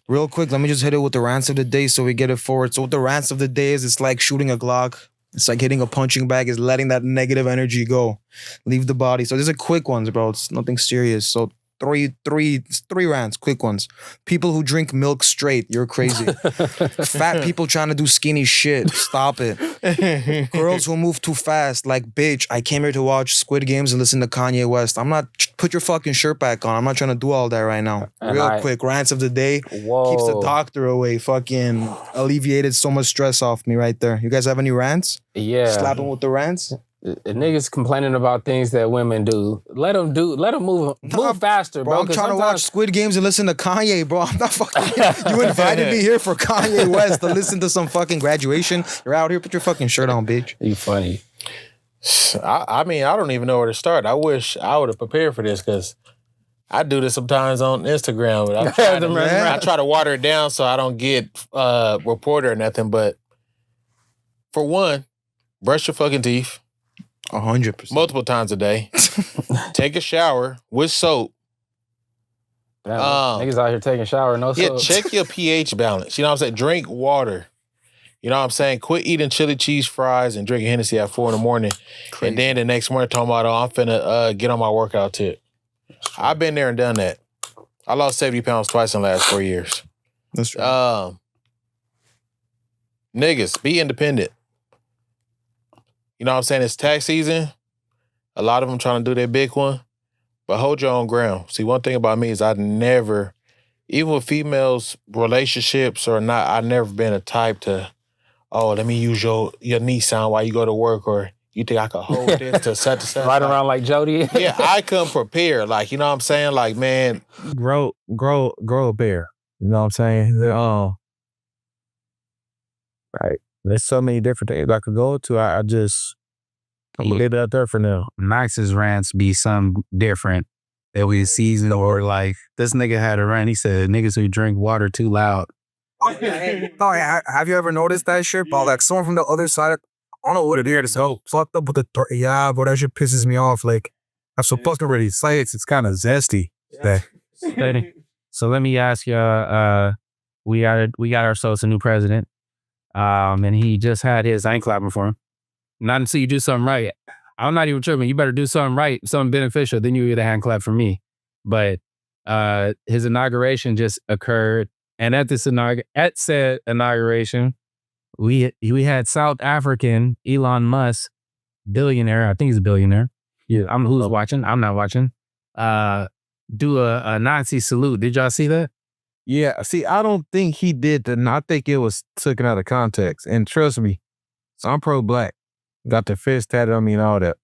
S4: real quick, let me just hit it with the rants of the day so we get it forward. So what the rants of the day is, it's like shooting a Glock. It's like hitting a punching bag. Is letting that negative energy go, leave the body. So these are quick ones, bro. It's nothing serious. So three rants, quick ones. People who drink milk straight, you're crazy. Fat people trying to do skinny shit, stop it. Girls who move too fast, like, bitch, I came here to watch Squid Games and listen to Kanye West. I'm not, put your fucking shirt back on. I'm not trying to do all that right now. Real quick, rants of the day.
S1: Whoa.
S4: Keeps the doctor away. Fucking alleviated so much stress off me right there. You guys have any rants?
S1: Yeah.
S4: Slapping with the rants?
S1: Niggas complaining about things that women do. Let them move faster, bro.
S4: I'm trying to watch Squid Games and listen to Kanye, bro. I'm not fucking. You invited me here for Kanye West to listen to some fucking graduation. You're out here, put your fucking shirt on, bitch.
S1: You funny.
S3: I mean, I don't even know where to start. I wish I would have prepared for this because I do this sometimes on Instagram. But I try to water it down so I don't get reported or nothing. But for one, brush your fucking teeth.
S4: 100%.
S3: Multiple times a day. Take a shower with soap.
S1: Damn, niggas out here taking a shower, no soap.
S3: Check your pH balance. You know what I'm saying? Drink water. You know what I'm saying? Quit eating chili cheese fries and drinking Hennessy at 4 a.m.
S4: Crazy.
S3: And then the next morning talking about, I'm finna get on my workout tip. I've been there and done that. I lost 70 pounds twice in the last 4 years.
S4: That's right.
S3: Niggas, be independent. You know what I'm saying? It's tax season. A lot of them trying to do their big one. But hold your own ground. See, one thing about me is I never, even with females, relationships or not, I've never been a type to, oh, let me use your Nissan while you go to work, or you think I could hold this to set to set.
S1: Right around like Jody.
S3: Yeah, I come prepared. Like, you know what I'm saying? Like, man.
S5: Grow a bear. You know what I'm saying? Right. There's so many different things I could go to. I just leave it up there for now.
S6: Max's rants be something different that we season, or like this nigga had a rant. He said niggas who drink water too loud.
S7: Oh, have you ever noticed that shit? But like someone from the other side, I don't know what it is. So fucked up with the tortilla, but that shit pisses me off. Like I'm supposed to really say it's kind of zesty.
S6: So let me ask you, we got ourselves a new president. And he just had his, I ain't clapping for him. Not until you do something right. I'm not even tripping. You better do something right, something beneficial, then you get a hand clap from me. But his inauguration just occurred. And at said inauguration, we had South African Elon Musk, billionaire, I think he's a billionaire. Yeah, who's watching? I'm not watching. Do a Nazi salute. Did y'all see that?
S5: Yeah, see, I don't think he did that. I think it was taken out of context. And trust me, so I'm pro-black. Got the fist tatted on me and all that.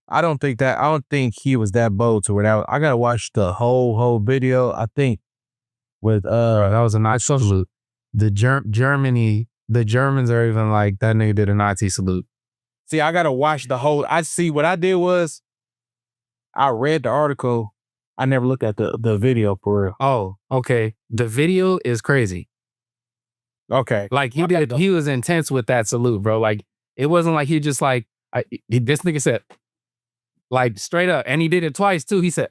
S5: I don't think he was that bold to where I gotta watch the whole video. I think with
S6: that was a Nazi salute. The Germans are even like, that nigga did a Nazi salute.
S5: See, I gotta watch the whole. What I did was I read the article. I never looked at the video for real.
S6: Oh, okay. The video is crazy.
S5: Okay.
S6: Like he was intense with that salute, bro. Like it wasn't like he just like, this nigga said, like straight up, and he did it twice too. He said,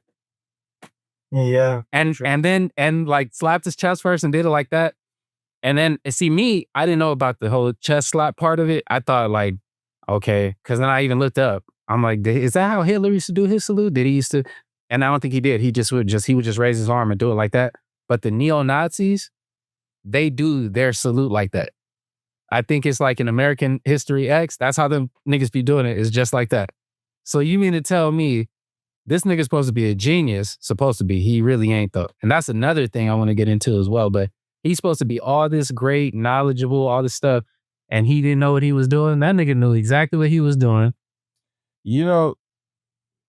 S7: yeah.
S6: And then like slapped his chest first and did it like that. And then see me, I didn't know about the whole chest slap part of it. I thought like, okay. Cause then I even looked up. I'm like, is that how Hitler used to do his salute? Did he used to? And I don't think he did. He would just raise his arm and do it like that. But the neo-Nazis, they do their salute like that. I think it's like in American History X, that's how them niggas be doing it, is just like that. So you mean to tell me this nigga's supposed to be a genius? Supposed to be. He really ain't though. And that's another thing I want to get into as well. But he's supposed to be all this great, knowledgeable, all this stuff, and he didn't know what he was doing. That nigga knew exactly what he was doing.
S5: You know,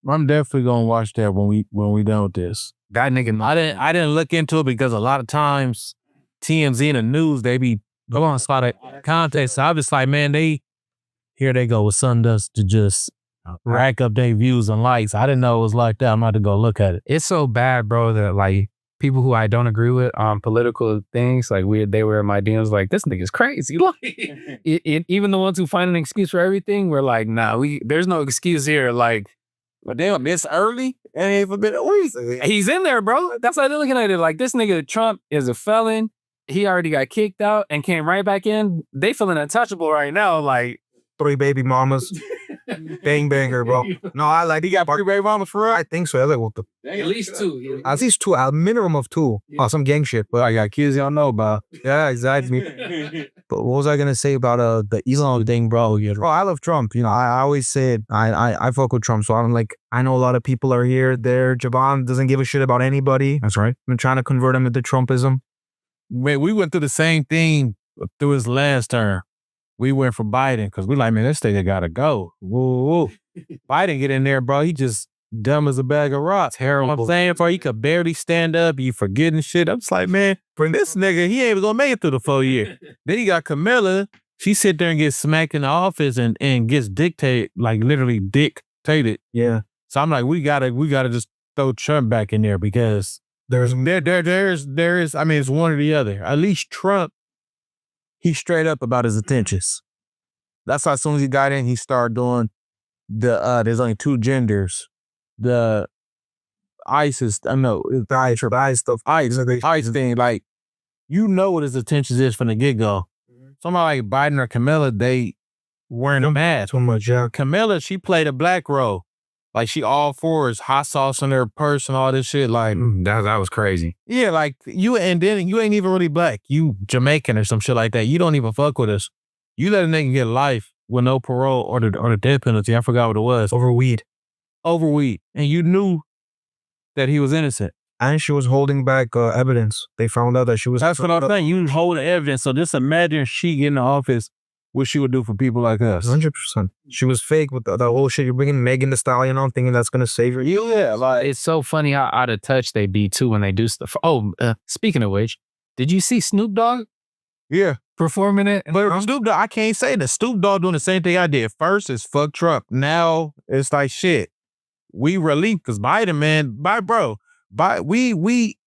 S5: I'm definitely gonna watch that when we done with this.
S6: That nigga.
S5: I didn't look into it because a lot of times TMZ and the news, they be going spot of context. So I was like, man, here they go with Sundust to just rack up their views and likes. I didn't know it was like that. I'm about to go look at it.
S6: It's so bad, bro, that like people who I don't agree with on political things, like they were in my DMs like, this nigga's crazy. Like, even the ones who find an excuse for everything, we're like, nah, there's no excuse here. Like,
S5: but damn, this early? It ain't even been a week.
S6: He's in there, bro. That's how they're looking at it. Like, this nigga Trump is a felon. He already got kicked out and came right back in. They feeling untouchable right now. Like,
S7: 3 baby mamas. Bang banger, bro. No, I like.
S5: He got 3 baby mamas for real?
S7: I think so. I like what the.
S6: At least 2.
S7: At least 2. A minimum of 2. Oh, some gang shit. But
S5: I got kids y'all know about.
S7: Yeah, exactly. But what was I gonna say about the Elon thing, bro? Bro, I love Trump. You know, I always said I fuck with Trump. So I'm like, I know a lot of people are here, there. Javon doesn't give a shit about anybody. That's right. I'm trying to convert him into Trumpism.
S5: Man, we went through the same thing through his last term. We went for Biden because we like, man, this nigga gotta go. Woo. Biden get in there, bro. He just dumb as a bag of rocks.
S6: Terrible.
S5: I'm saying, bro, he could barely stand up. He forgetting shit. I'm just like, man, for this nigga, he ain't even gonna make it through the 4 year. Then he got Kamala. She sit there and gets smacked in the office and gets dictated, like literally dictated.
S7: Yeah.
S5: So I'm like, we gotta just throw Trump back in there because there is. I mean, it's one or the other. At least Trump, he's straight up about his intentions. That's why as soon as he got in, he started doing there's only 2 genders. The ISIS, I know,
S7: The ICE stuff.
S5: ICE thing, like, you know what his intentions is from the get-go. Somebody like Biden or Kamala, they wearing a mask.
S7: Too much, yeah.
S5: Kamala, she played a black role. Like, she all for his hot sauce on her purse and all this shit. Like,
S6: that was crazy.
S5: yeah, like, and then you ain't even really black. You Jamaican or some shit like that. You don't even fuck with us. You let a nigga get life with no parole or the death penalty. I forgot what it was.
S7: Over weed.
S5: And you knew that he was innocent.
S7: And she was holding back evidence. They found out that she was.
S5: That's what I'm saying. You hold the evidence. So just imagine she get in the office, what she would do for people like us.
S7: 100%. She was fake with the whole shit. You're bringing Megan Thee Stallion on, thinking that's gonna save her.
S5: Yeah, like,
S6: It's so funny how out of touch they be too when they do stuff. Oh, speaking of which, did you see Snoop Dogg
S5: yeah.
S6: performing it?
S5: But Snoop Dogg, I can't say that. Snoop Dogg doing the same thing I did. First is fuck Trump. Now it's like shit. We relief because Biden, man, we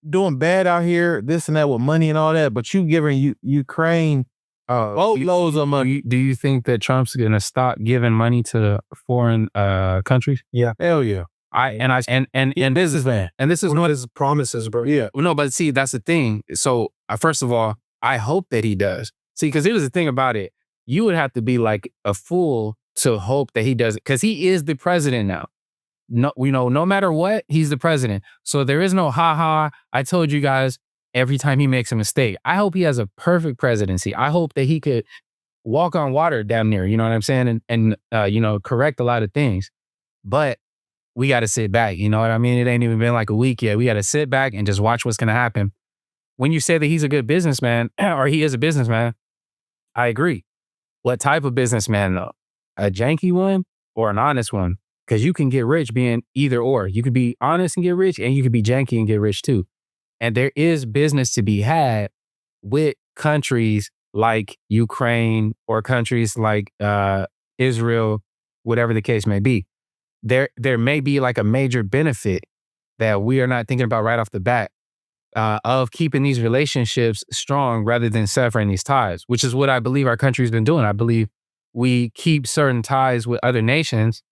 S5: doing bad out here, this and that with money and all that, but you giving Ukraine boatloads of money.
S6: Do you think that Trump's gonna stop giving money to foreign countries?
S7: Yeah.
S5: Hell yeah.
S6: And businessman. And this is
S7: what his promises, bro.
S5: Yeah.
S6: no, but see, that's the thing. So first of all, I hope that he does. See, because here's the thing about it. You would have to be like a fool to hope that he does it, because he is the president now. No, no matter what, he's the president. So there is no I told you guys every time he makes a mistake. I hope he has a perfect presidency. I hope that he could walk on water damn near, you know what I'm saying? And correct a lot of things. But we got to sit back, you know what I mean? It ain't even been like a week yet. We got to sit back and just watch what's going to happen. When you say that he's a good businessman, or he is a businessman, I agree. What type of businessman though? A janky one or an honest one? Because you can get rich being either or. You could be honest and get rich, and you could be janky and get rich too. And there is business to be had with countries like Ukraine or countries like Israel, whatever the case may be. There may be like a major benefit that we are not thinking about right off the bat of keeping these relationships strong rather than severing these ties, which is what I believe our country's been doing. I believe we keep certain ties with other nations,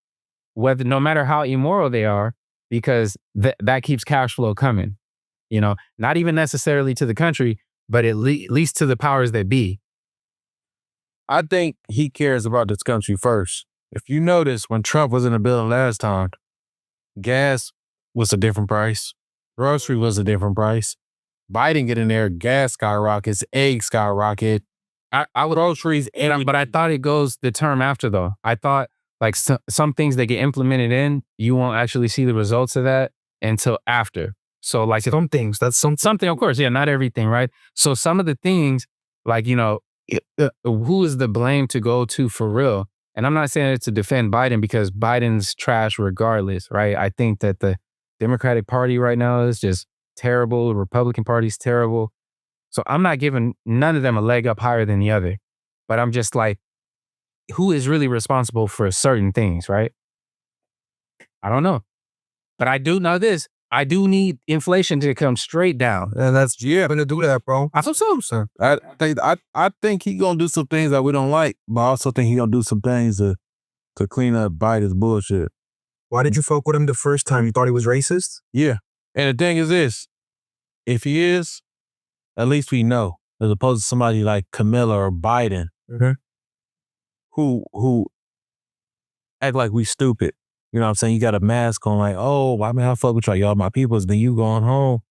S6: whether no matter how immoral they are, because that keeps cash flow coming. You know, not even necessarily to the country, but at least to the powers that be.
S5: I think he cares about this country first. If you notice, when Trump was in the building last time, gas was a different price. Grocery was a different price. Biden get in there, gas skyrockets, eggs skyrocket.
S6: I would groceries, but I thought it goes the term after though. I thought like some things that get implemented in, you won't actually see the results of that until after. So like
S7: some things, that's
S6: something, of course, yeah, not everything, right? So some of the things, like, who is the blame to go to for real? And I'm not saying it to defend Biden because Biden's trash regardless, right? I think that the Democratic Party right now is just terrible. The Republican Party's terrible. So I'm not giving none of them a leg up higher than the other. But I'm just like, who is really responsible for certain things, right? I don't know. But I do know this. I do need inflation to come straight down.
S7: And that's gonna do that, bro.
S6: I hope so, sir.
S5: I think he gonna do some things that we don't like, but I also think he gonna do some things to clean up Biden's bullshit.
S7: Why did you fuck with him the first time? You thought he was racist?
S5: Yeah. And the thing is this, if he is, at least we know, as opposed to somebody like Kamala or Biden, who act like we stupid. You know what I'm saying? You got a mask on like, oh, why man, I fuck with y'all my peoples, then you going home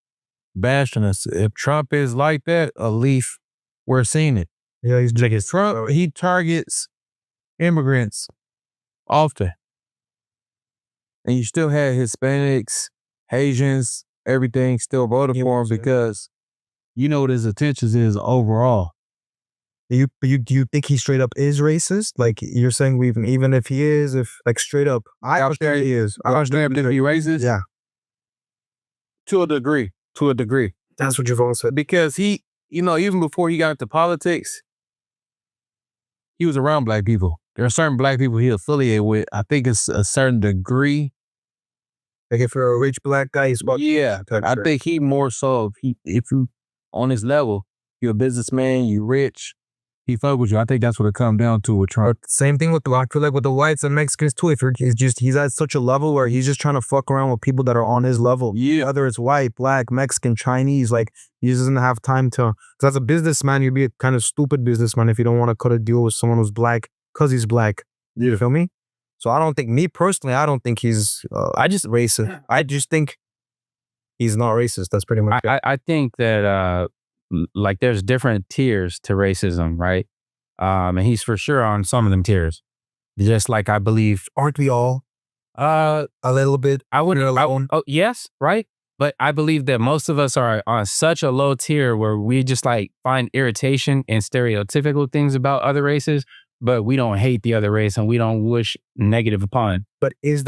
S5: bashing us. If Trump is like that, at least we're seeing it.
S7: Yeah, he's like his
S5: Trump, he targets immigrants often. And you still had Hispanics, Asians, everything still voted for him because you know what his intentions is overall.
S7: Do you think he straight up is racist? Like you're saying, even if he is, if like straight up, I understand he is.
S5: I understand if he racist.
S7: Yeah,
S5: to a degree.
S7: That's what you've all said.
S5: Because he, even before he got into politics, he was around black people. There are certain black people he affiliated with. I think it's a certain degree.
S7: Like if you're a rich black guy, he's about
S5: I think he more so if you on his level, you're a businessman, you rich, he fuck with you. I think that's what it comes down to with Trump.
S7: Same thing with I feel like with the whites and Mexicans too. If he's at such a level where he's just trying to fuck around with people that are on his level.
S5: Yeah.
S7: Whether it's white, black, Mexican, Chinese, like he just doesn't have time to. Because as a businessman, you'd be a kind of stupid businessman if you don't want to cut a deal with someone who's black because he's black. You feel me? So I don't think he's I just racist. I just think he's not racist. That's pretty much it.
S6: I think that like there's different tiers to racism, right? And he's for sure on some of them tiers. Just like I believe,
S7: Aren't we all? A little bit.
S6: Oh yes, right. But I believe that most of us are on such a low tier where we just like find irritation and stereotypical things about other races, but we don't hate the other race and we don't wish negative upon.
S7: But is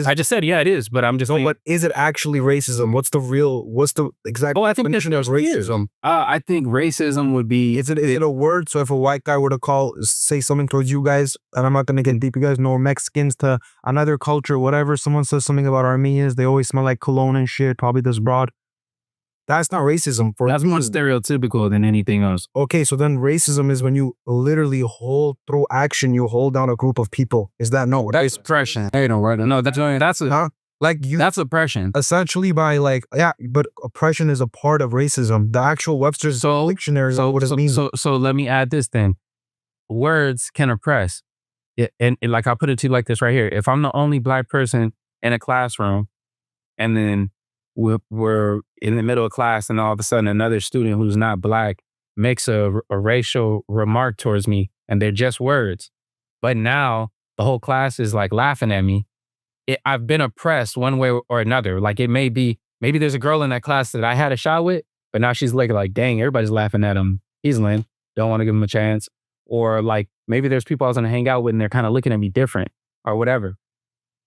S6: I just said, yeah, it is, but I'm just saying.
S7: But is it actually racism? What's the exact
S6: I think
S7: definition of racism?
S6: I think racism would be.
S7: Is it a word? So if a white guy were to say something towards you guys, and I'm not going to get deep, you guys know Mexicans to another culture, whatever, someone says something about Armenians, they always smell like cologne and shit, probably this broad. That's not racism.
S6: That's more stereotypical than anything else.
S7: Okay, so then racism is when you literally through action, you hold down a group of people. Is that no?
S6: That's oppression. Hey, no, right? No, that's oppression.
S7: Essentially by but oppression is a part of racism. The actual Webster's dictionary is what it means.
S6: So let me add this then. Words can oppress. And like I'll put it to you like this right here. If I'm the only black person in a classroom and then we're in the middle of class and all of a sudden another student who's not black makes a racial remark towards me and they're just words. But now the whole class is like laughing at me. I've been oppressed one way or another. Like it may be, maybe there's a girl in that class that I had a shot with, but now she's looking like, dang, everybody's laughing at him. He's lame. Don't want to give him a chance. Or like maybe there's people I was going to hang out with and they're kind of looking at me different or whatever.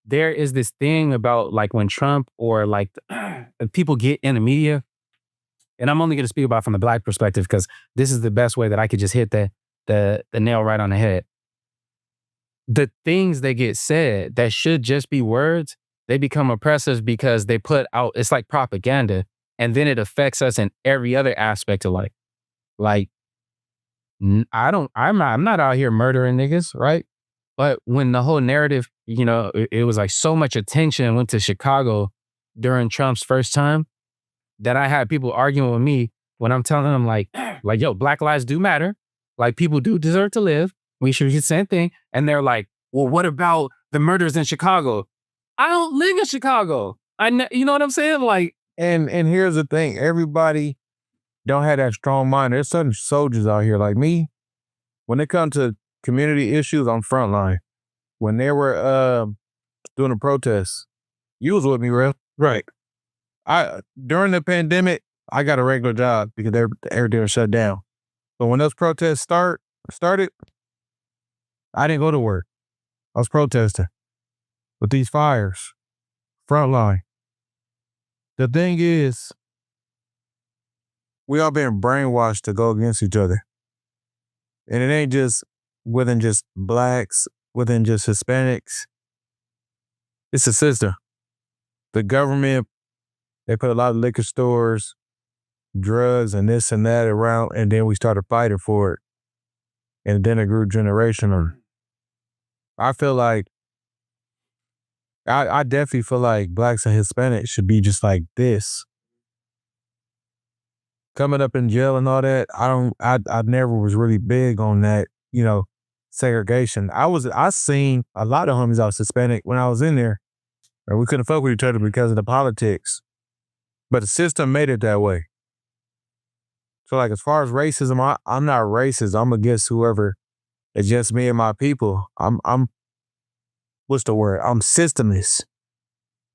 S6: There is this thing about like when Trump or like people get in the media, and I'm only going to speak about from the black perspective because this is the best way that I could just hit the nail right on the head. The things that get said that should just be words, they become oppressive because they put out, it's like propaganda, and then it affects us in every other aspect of life. Like, I'm not out here murdering niggas, right? But when the whole narrative, it was like so much attention went to Chicago during Trump's first time that I had people arguing with me when I'm telling them like, yo, Black lives do matter. Like people do deserve to live. We should do the same thing. And they're like, well, what about the murders in Chicago? I don't live in Chicago. You know what I'm saying? Like,
S5: and here's the thing. Everybody don't have that strong mind. There's certain soldiers out here like me. When it comes to community issues, I'm frontline. When they were doing a protest, you was with me, real right? During the pandemic, I got a regular job because everything was shut down. But when those protests started, I didn't go to work. I was protesting with these fires, frontline. The thing is, we all been brainwashed to go against each other, and it ain't just within just blacks, within just Hispanics. It's a system. The government They put a lot of liquor stores, drugs, and this and that around, and then we started fighting for it. And then it grew generational. I feel like, I definitely feel like blacks and Hispanics should be just like this. Coming up in jail and all that, I never was really big on that, segregation. I seen a lot of homies that was Hispanic when I was in there, and we couldn't fuck with each other because of the politics. But the system made it that way. So like as far as racism, I'm not racist. I'm against whoever. It's just me and my people. I'm what's the word? I'm systemist.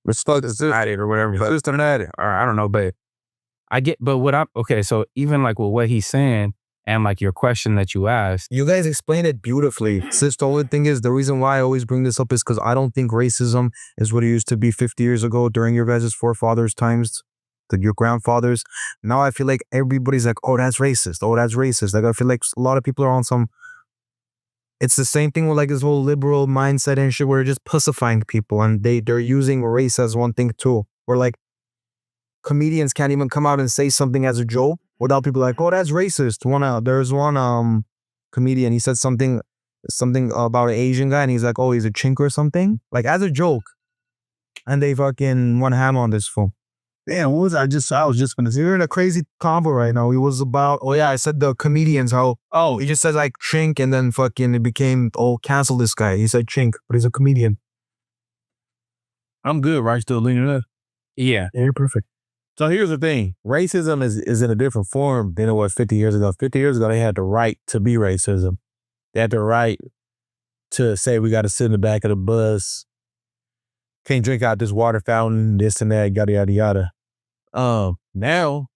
S6: Systematic or whatever. Systematic. Or I don't know, but okay, so even like with what he's saying and like your question that you asked.
S7: You guys explained it beautifully. Sis, the only thing is, the reason why I always bring this up is because I don't think racism is what it used to be 50 years ago during your guys' forefathers' times, your grandfathers. Now I feel like everybody's like, oh, that's racist. Oh, that's racist. Like I feel like a lot of people are on some, it's the same thing with like this whole liberal mindset and shit where they're just pussifying people and they're using race as one thing too. Where like comedians can't even come out and say something as a joke without people like, oh, that's racist. There's one comedian, he said something about an Asian guy and he's like, oh, he's a chink or something, like as a joke. And they fucking went ham on this fool. Damn, what was I was just gonna say, you're in a crazy convo right now. It was about, I said the comedians, he just says like chink and then fucking it became, cancel this guy. He said chink, but he's a comedian.
S5: I'm good, right? Still leaning up.
S6: Yeah.
S7: You're perfect.
S5: So here's the thing. Racism is in a different form than it was 50 years ago. 50 years ago, they had the right to be racism. They had the right to say we got to sit in the back of the bus, can't drink out this water fountain, this and that, yada, yada, yada. Now,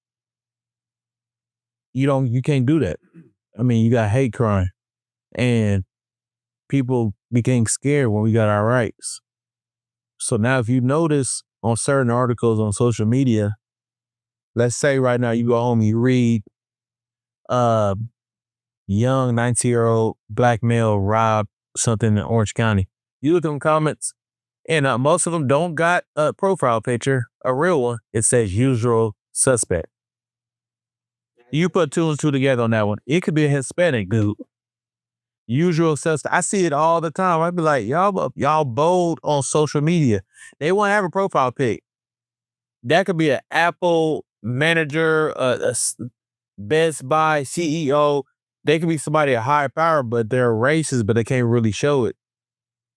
S5: you can't do that. I mean, you got hate crime. And people became scared when we got our rights. So now if you notice on certain articles on social media, let's say right now you go home and you read young 19-year-old black male robbed something in Orange County. You look at them comments, and most of them don't got a profile picture, a real one. It says usual suspect. You put two and two together on that one. It could be a Hispanic dude. Usual suspect. I see it all the time. I'd be like, y'all bold on social media. They won't have a profile pic. That could be an Apple manager, a Best Buy CEO. They could be somebody at higher power, but they're racist, but they can't really show it.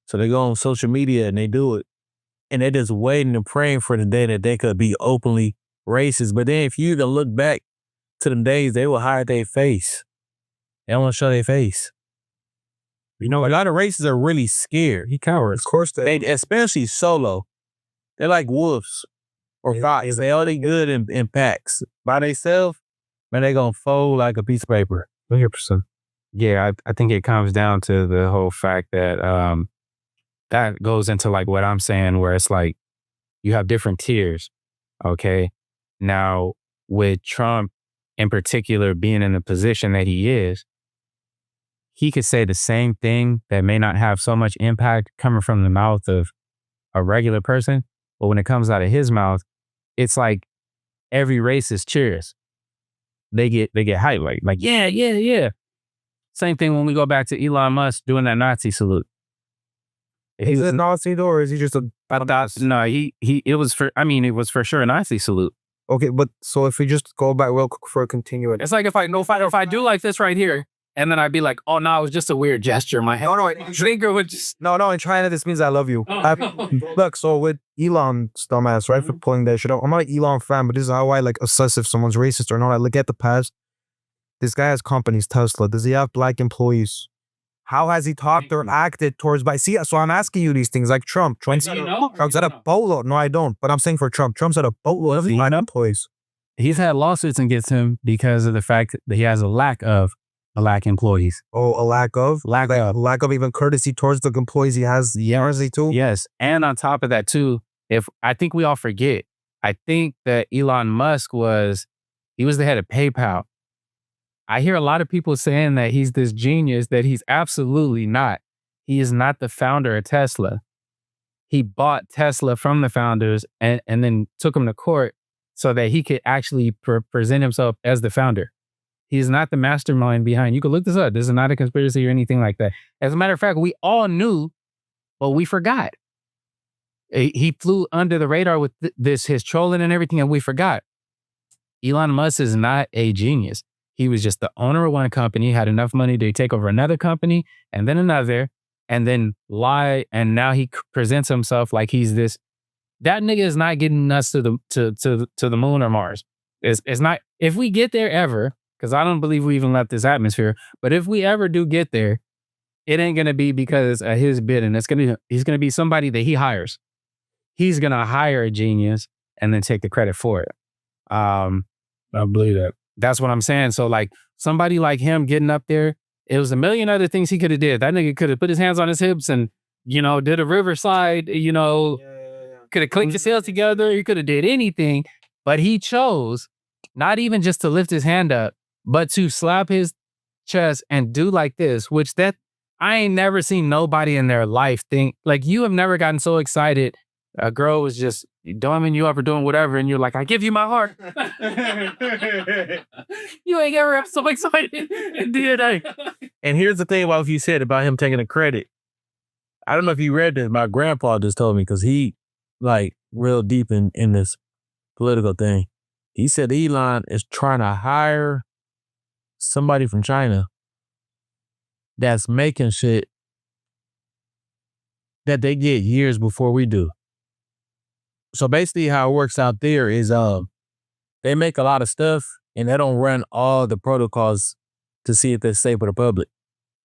S5: So they go on social media and they do it. And they're just waiting and praying for the day that they could be openly racist. But then if you even look back to them days, they will hide their face. They don't want to show their face. A lot of racists are really scared. He cowards.
S7: Of course
S5: they especially solo. They're like wolves or foxes. They only good in packs. By themselves, man, they gonna fold like a piece of paper.
S7: 100%.
S6: Yeah, I think it comes down to the whole fact that that goes into like what I'm saying, where it's like you have different tiers. Okay. Now, with Trump in particular being in the position that he is, he could say the same thing that may not have so much impact coming from the mouth of a regular person. But when it comes out of his mouth, it's like every racist cheers. They get hyped like, yeah. Same thing when we go back to Elon Musk doing that Nazi salute.
S7: Is it Nazi though, or is he just a...
S6: No, it was for sure a Nazi salute.
S7: Okay, but so if we just go back real quick for a continuation.
S6: It's like if I do like this right here, and then I'd be like, oh no, it was just a weird gesture in my head.
S7: No,
S6: would just...
S7: No, in China, this means I love you. Look, so with Elon's dumbass, right, for pulling that shit up. I'm not an Elon fan, but this is how I like assess if someone's racist or not. I look at the past. This guy has companies, Tesla. Does he have black employees? How has he talked or acted towards so I'm asking you these things like Trump. Trump's at a boatload. No, I don't. But I'm saying for Trump, Trump's at a boatload of black employees.
S6: He's had lawsuits against him because of the fact that he has a lack of black employees.
S7: Oh, a lack of even courtesy towards the employees he has. Courtesy too.
S6: Yes, and on top of that too, I think we all forget. I think that Elon Musk was the head of PayPal. I hear a lot of people saying that he's this genius that he's absolutely not. He is not the founder of Tesla. He bought Tesla from the founders and then took them to court so that he could actually present himself as the founder. He's not the mastermind behind. You can look this up. This is not a conspiracy or anything like that. As a matter of fact, we all knew, but we forgot. He flew under the radar with his trolling and everything, and we forgot. Elon Musk is not a genius. He was just the owner of one company, had enough money to take over another company, and then another, and then lie. And now he presents himself like he's this. That nigga is not getting us to the moon or Mars. It's not. If we get there ever, because I don't believe we even left this atmosphere, but if we ever do get there, it ain't gonna be because of his bidding. He's gonna be somebody that he hires. He's gonna hire a genius and then take the credit for it. I believe that. That's what I'm saying. So like somebody like him getting up there, it was a million other things he could have did. That nigga could have put his hands on his hips and, did a riverside, could have clicked his heels together. He could have did anything, but he chose not even just to lift his hand up, but to slap his chest and do like this, which that I ain't never seen nobody in their life think like you have never gotten so excited. A girl was just dumbing you up or doing whatever, and you're like, I give you my heart. You ain't ever so excited in DNA.
S5: And here's the thing about what you said about him taking the credit. I don't know if you read this. My grandpa just told me because he like real deep in this political thing. He said Elon is trying to hire somebody from China that's making shit that they get years before we do. So basically how it works out there is they make a lot of stuff and they don't run all the protocols to see if they're safe for the public.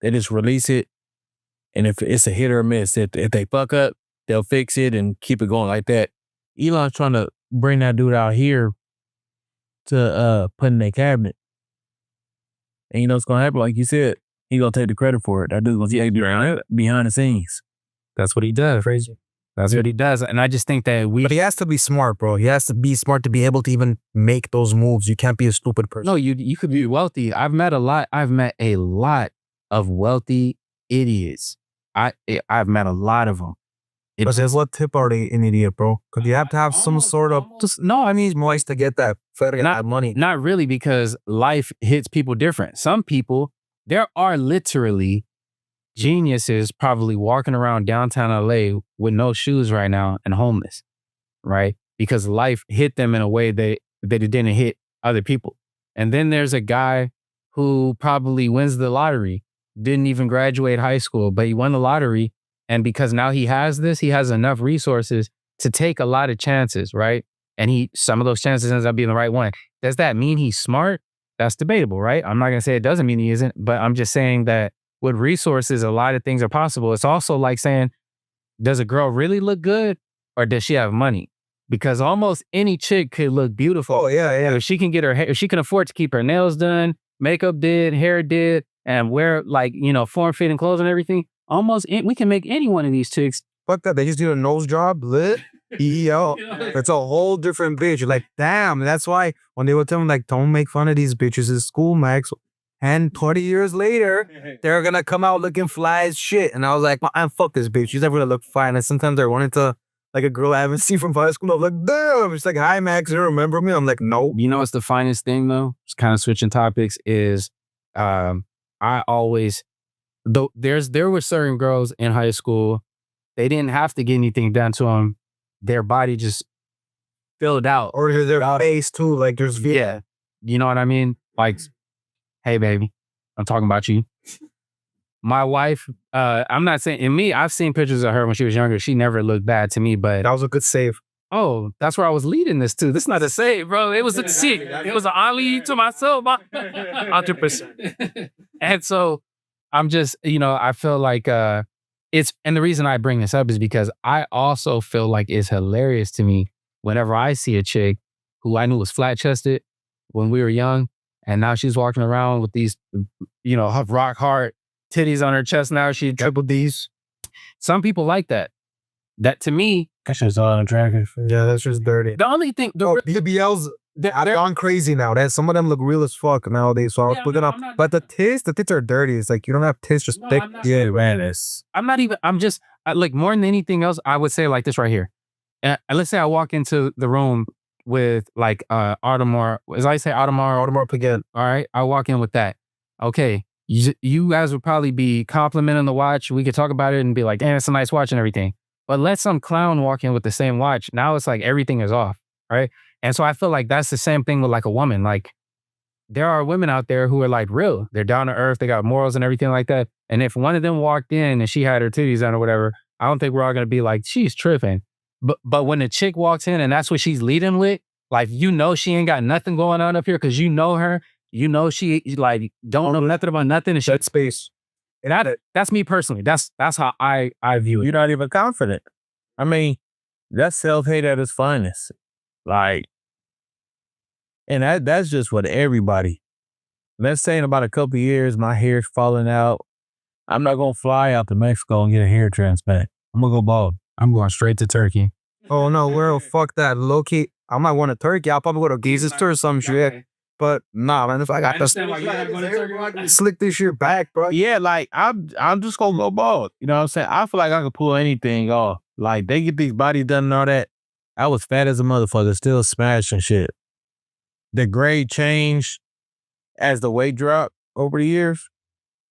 S5: They just release it, and if it's a hit or a miss, if they fuck up, they'll fix it and keep it going like that. Elon's trying to bring that dude out here to put in their cabinet. And you know what's gonna happen? Like you said, he gonna take the credit for it. That dude's gonna be around behind the scenes.
S6: That's what he does, crazy. That's what he does. And I just think that
S7: But he has to be smart, bro. He has to be smart to be able to even make those moves. You can't be a stupid person.
S6: No, you could be wealthy. I've met a lot of wealthy idiots. I've met a lot of them.
S7: But there's what tip are they an idiot, bro? Because you have to have some sort of moist to get that money.
S6: Not really, because life hits people different. Some people, there are literally geniuses probably walking around downtown LA with no shoes right now and homeless, right? Because life hit them in a way that it didn't hit other people. And then there's a guy who probably wins the lottery, didn't even graduate high school, but he won the lottery. And because now he has enough resources to take a lot of chances, right? And some of those chances ends up being the right one. Does that mean he's smart? That's debatable, right? I'm not going to say it doesn't mean he isn't, but I'm just saying that with resources, a lot of things are possible. It's also like saying, does a girl really look good or does she have money? Because almost any chick could look beautiful.
S7: Oh, yeah.
S6: If she can get her hair, if she can afford to keep her nails done, makeup did, hair did, and wear form-fitting clothes and everything, we can make any one of these chicks.
S7: Fuck that. They just do a nose job, lit. Yo, it's a whole different bitch. You're like, damn. That's why when they would tell me, like, don't make fun of these bitches in school, Max. And 20 years later, they're going to come out looking fly as shit. And I was like, fuck this bitch. She's never going to look fine. And sometimes I run into like a girl I haven't seen from high school. I'm like, damn. She's like, hi, Max. You remember me? I'm like, no.
S6: You know what's the finest thing, though? Just kind of switching topics is there were certain girls in high school, they didn't have to get anything done to them. Their body just filled out.
S7: Or their face, too. Like, there's...
S6: Yeah. You know what I mean? Like... Hey, baby, I'm talking about you. My wife, I'm not saying, in me, I've seen pictures of her when she was younger. She never looked bad to me, but...
S7: That was a good save.
S6: Oh, that's where I was leading this to. This is not a save, bro. It was a shit. It was an ollie to myself. 100%. And so I'm just, I feel like and the reason I bring this up is because I also feel like it's hilarious to me whenever I see a chick who I knew was flat-chested when we were young, and now she's walking around with these, her rock hard titties on her chest. Now she triple D's. Some people like that. That to me,
S5: that shit's all attractive.
S7: Yeah, that's just dirty.
S6: The only thing,
S7: BBLs, they're gone crazy now. Some of them look real as fuck nowadays. So I was looking up, but the tits are dirty. It's like you don't have tits, just thick.
S5: Yeah, man.
S6: Like more than anything else, I would say like this right here. And let's say I walk into the room with like Audemars, as I say Audemars Piguet. All right, I walk in with that. Okay, you guys would probably be complimenting the watch. We could talk about it and be like, "Damn, it's a nice watch and everything." But let some clown walk in with the same watch. Now it's like everything is off, right? And so I feel like that's the same thing with like a woman. Like there are women out there who are like real. They're down to earth. They got morals and everything like that. And if one of them walked in and she had her titties on or whatever, I don't think we're all gonna be like, she's tripping. But when a chick walks in and that's what she's leading with, like she ain't got nothing going on up here because you know her, she like don't know nothing about nothing. And
S7: That space.
S6: and that's me personally. That's how I view it.
S5: You're not even confident. I mean, that's self-hate at its finest. Like, and that's just what everybody. Let's say in about a couple of years, my hair's falling out. I'm not gonna fly out to Mexico and get a hair transplant. I'm gonna go bald.
S6: I'm going straight to Turkey.
S7: Oh no, well, fuck that. Low key, I might want to Turkey. I'll probably go to Jesus or some shit. But nah, man, if I got to slick this shit back, bro.
S5: Yeah, like I'm just gonna go bald. You know what I'm saying? I feel like I could pull anything off. Like they get these bodies done and all that. I was fat as a motherfucker, still smashing shit. The grade changed as the weight dropped over the years,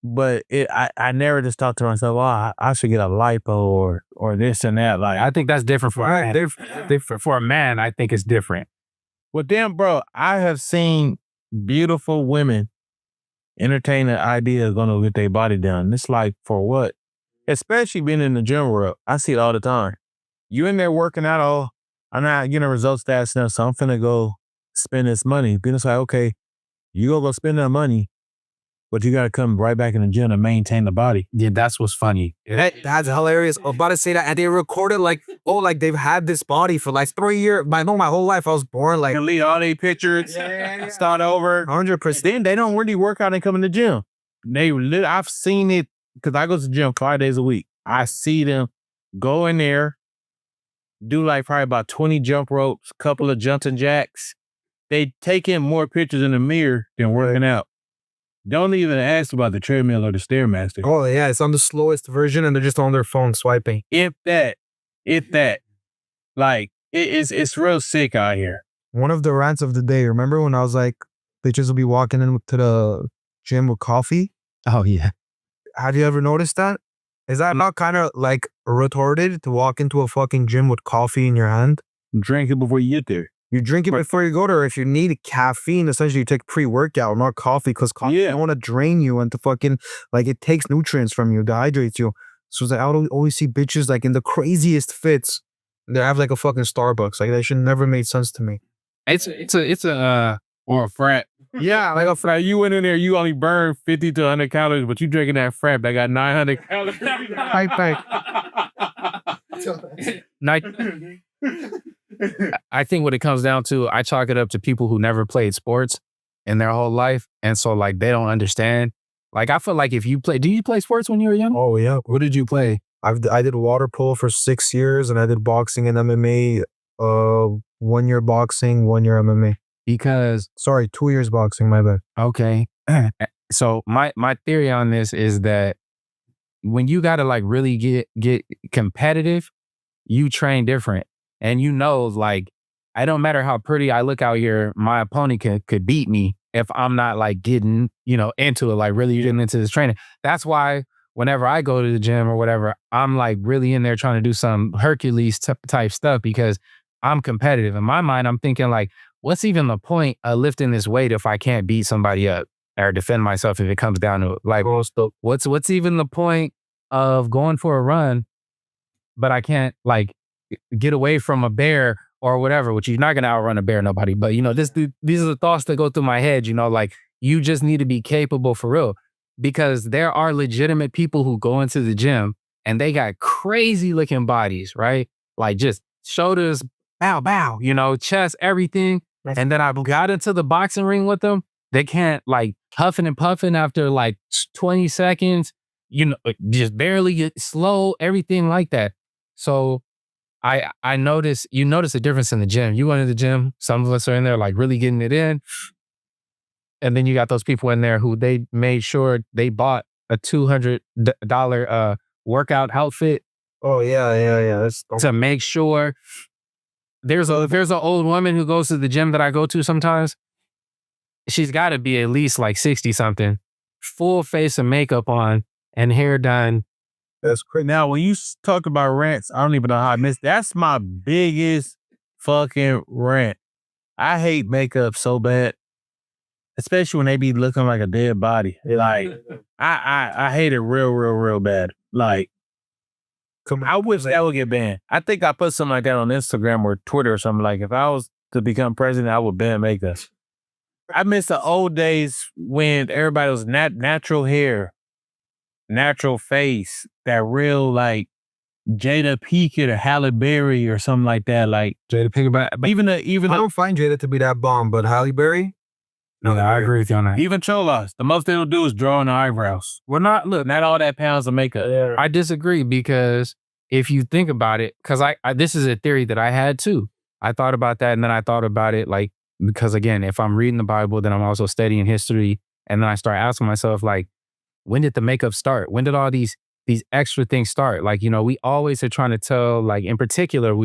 S5: but I never just thought to myself, oh, I should get a lipo or this and that. Like
S6: I think that's different for a man. Different for a man. I think it's different.
S5: Well, damn, bro, I have seen beautiful women entertain the idea of gonna get their body done. It's like, for what? Especially being in the gym world. I see it all the time. You in there working out, I'm not getting results fast enough, so I'm finna go spend this money. Then it's like, okay, you go spend that money, but you gotta come right back in the gym to maintain the body.
S6: Yeah, that's what's funny.
S7: That's hilarious. I was about to say that, and they recorded like they've had this body for like 3 years. My whole life I was born like
S5: Delete all their pictures, start over.
S7: 100%.
S5: Then they don't really work out and come in the gym. I've seen it because I go to the gym 5 days a week. I see them go in there, do like probably about 20 jump ropes, couple of jumping jacks. They take in more pictures in the mirror than working out. Don't even ask about the treadmill or the Stairmaster.
S7: Oh yeah, it's on the slowest version, and they're just on their phone swiping.
S5: If that. Like it's real sick out here.
S7: One of the rants of the day. Remember when I was like, bitches will be walking in to the gym with coffee?
S6: Oh yeah.
S7: Have you ever noticed that? Is that not kind of like retarded to walk into a fucking gym with coffee in your hand?
S5: Drink it before you get there.
S7: You drink it before you go there. If you need caffeine, essentially you take pre-workout, not coffee, because coffee don't want to drain you and to fucking, like, it takes nutrients from you, dehydrates you. So it's like, I always see bitches like in the craziest fits. They have like a fucking Starbucks. Like that should never made sense to me.
S6: It's a
S5: Or a frat.
S7: Yeah, like a frat.
S5: Like you went in there, you only burned 50 to 100 calories, but you drinking that frat that got 900 calories.
S6: I think what it comes down to, I chalk it up to people who never played sports in their whole life. And so like they don't understand. Like I feel like if you do you play sports when you were young?
S7: Oh yeah.
S6: What did you play?
S7: I did water polo for 6 years, and I did boxing and MMA. 1 year boxing, 1 year MMA.
S6: Because
S7: 2 years boxing, my bad.
S6: Okay. So my theory on this is that when you gotta like really get competitive, you train different. And like, I don't matter how pretty I look out here, my opponent could beat me if I'm not like getting, into it, like really getting into this training. That's why whenever I go to the gym or whatever, I'm like really in there trying to do some Hercules type stuff because I'm competitive. In my mind, I'm thinking like, what's even the point of lifting this weight if I can't beat somebody up or defend myself if it comes down to it? Like, what's even the point of going for a run, but I can't like get away from a bear or whatever, which you're not going to outrun a bear, nobody. But, these are the thoughts that go through my head, like you just need to be capable for real, because there are legitimate people who go into the gym and they got crazy looking bodies, right? Like just shoulders, bow, chest, everything. And then I got into the boxing ring with them. They can't like huffing and puffing after like 20 seconds, just barely get slow, everything like that. So I notice a difference in the gym. You go into the gym, some of us are in there like really getting it in. And then you got those people in there who they made sure they bought a $200 workout outfit.
S7: Oh yeah. That's
S6: to make sure there's an old woman who goes to the gym that I go to sometimes. She's got to be at least like 60 something, full face of makeup on and hair done.
S5: That's crazy. Now, when you talk about rants, I don't even know how I missed. That's my biggest fucking rant. I hate makeup so bad, especially when they be looking like a dead body. Like, I hate it real bad. Like, I wish that would get banned. I think I put something like that on Instagram or Twitter or something. Like, if I was to become president, I would ban makeup. I miss the old days when everybody was natural hair, natural face, that real like Jada Pinkett or Halle Berry or something like that. Like
S6: Jada Pinkett, but
S7: I don't find Jada to be that bomb, but Halle Berry.
S6: No, I agree with you on that.
S5: Even Cholas, the most they'll do is draw on the eyebrows.
S6: Not
S5: all that pounds of makeup.
S6: Yeah. I disagree because if you think about it, because I this is a theory that I had too. I thought about that and then I thought about it like, because again, if I'm reading the Bible, then I'm also studying history. And then I start asking myself, like, when did the makeup start? When did all these extra things start? Like, we always are trying to tell, like, in particular,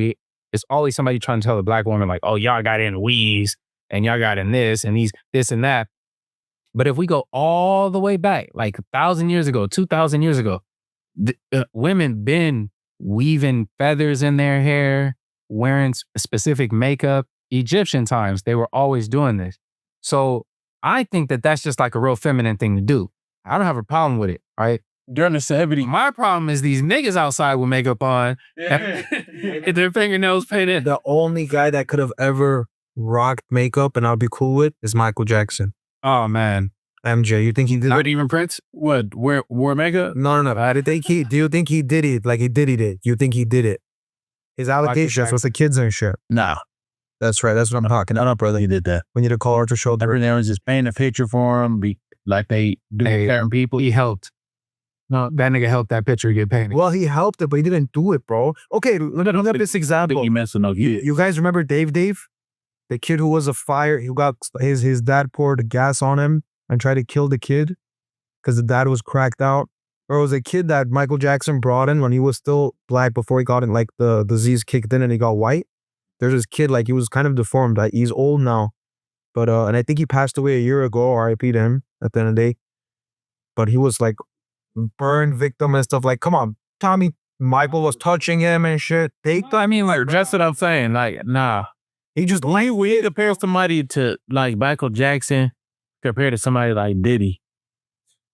S6: it's always somebody trying to tell a black woman, like, oh, y'all got in weaves and y'all got in this and this and that. But if we go all the way back, like 1,000 years ago, 2,000 years ago, women been weaving feathers in their hair, wearing specific makeup. Egyptian times, they were always doing this. So I think that that's just like a real feminine thing to do. I don't have a problem with it, right?
S5: During the 70s.
S6: My problem is these niggas outside with makeup on, and their fingernails painted.
S7: The only guy that could have ever rocked makeup and I'll be cool with is Michael Jackson.
S6: Oh, man.
S7: MJ, you think he did
S6: Not even Prince?
S5: What, wore makeup?
S7: No. Do you think he did it? Like he did it? You think he did it? His allegations with the kids and shit.
S5: Nah.
S7: That's right. That's what I'm talking.
S5: I don't brother, he did that.
S7: We need to call her to show them.
S5: Everyone was just painting a picture for him, like they do certain people.
S6: He helped. No, that nigga helped that picture get painted.
S7: Well, he helped it, but he didn't do it, bro. Okay, look at this example. You guys remember Dave? The kid who was a fire, who got his dad poured gas on him and tried to kill the kid because the dad was cracked out. Or it was a kid that Michael Jackson brought in when he was still black before he got in, like the disease kicked in and he got white. There's this kid, like he was kind of deformed. Like, he's old now, but and I think he passed away a year ago. R.I.P. to him at the end of the day. But he was like burn victim and stuff. Like, come on, Tommy. Michael was touching him and shit.
S5: I mean, like, that's what I'm saying. Like, nah.
S7: He just
S5: like we compare somebody to like Michael Jackson compared to somebody like Diddy.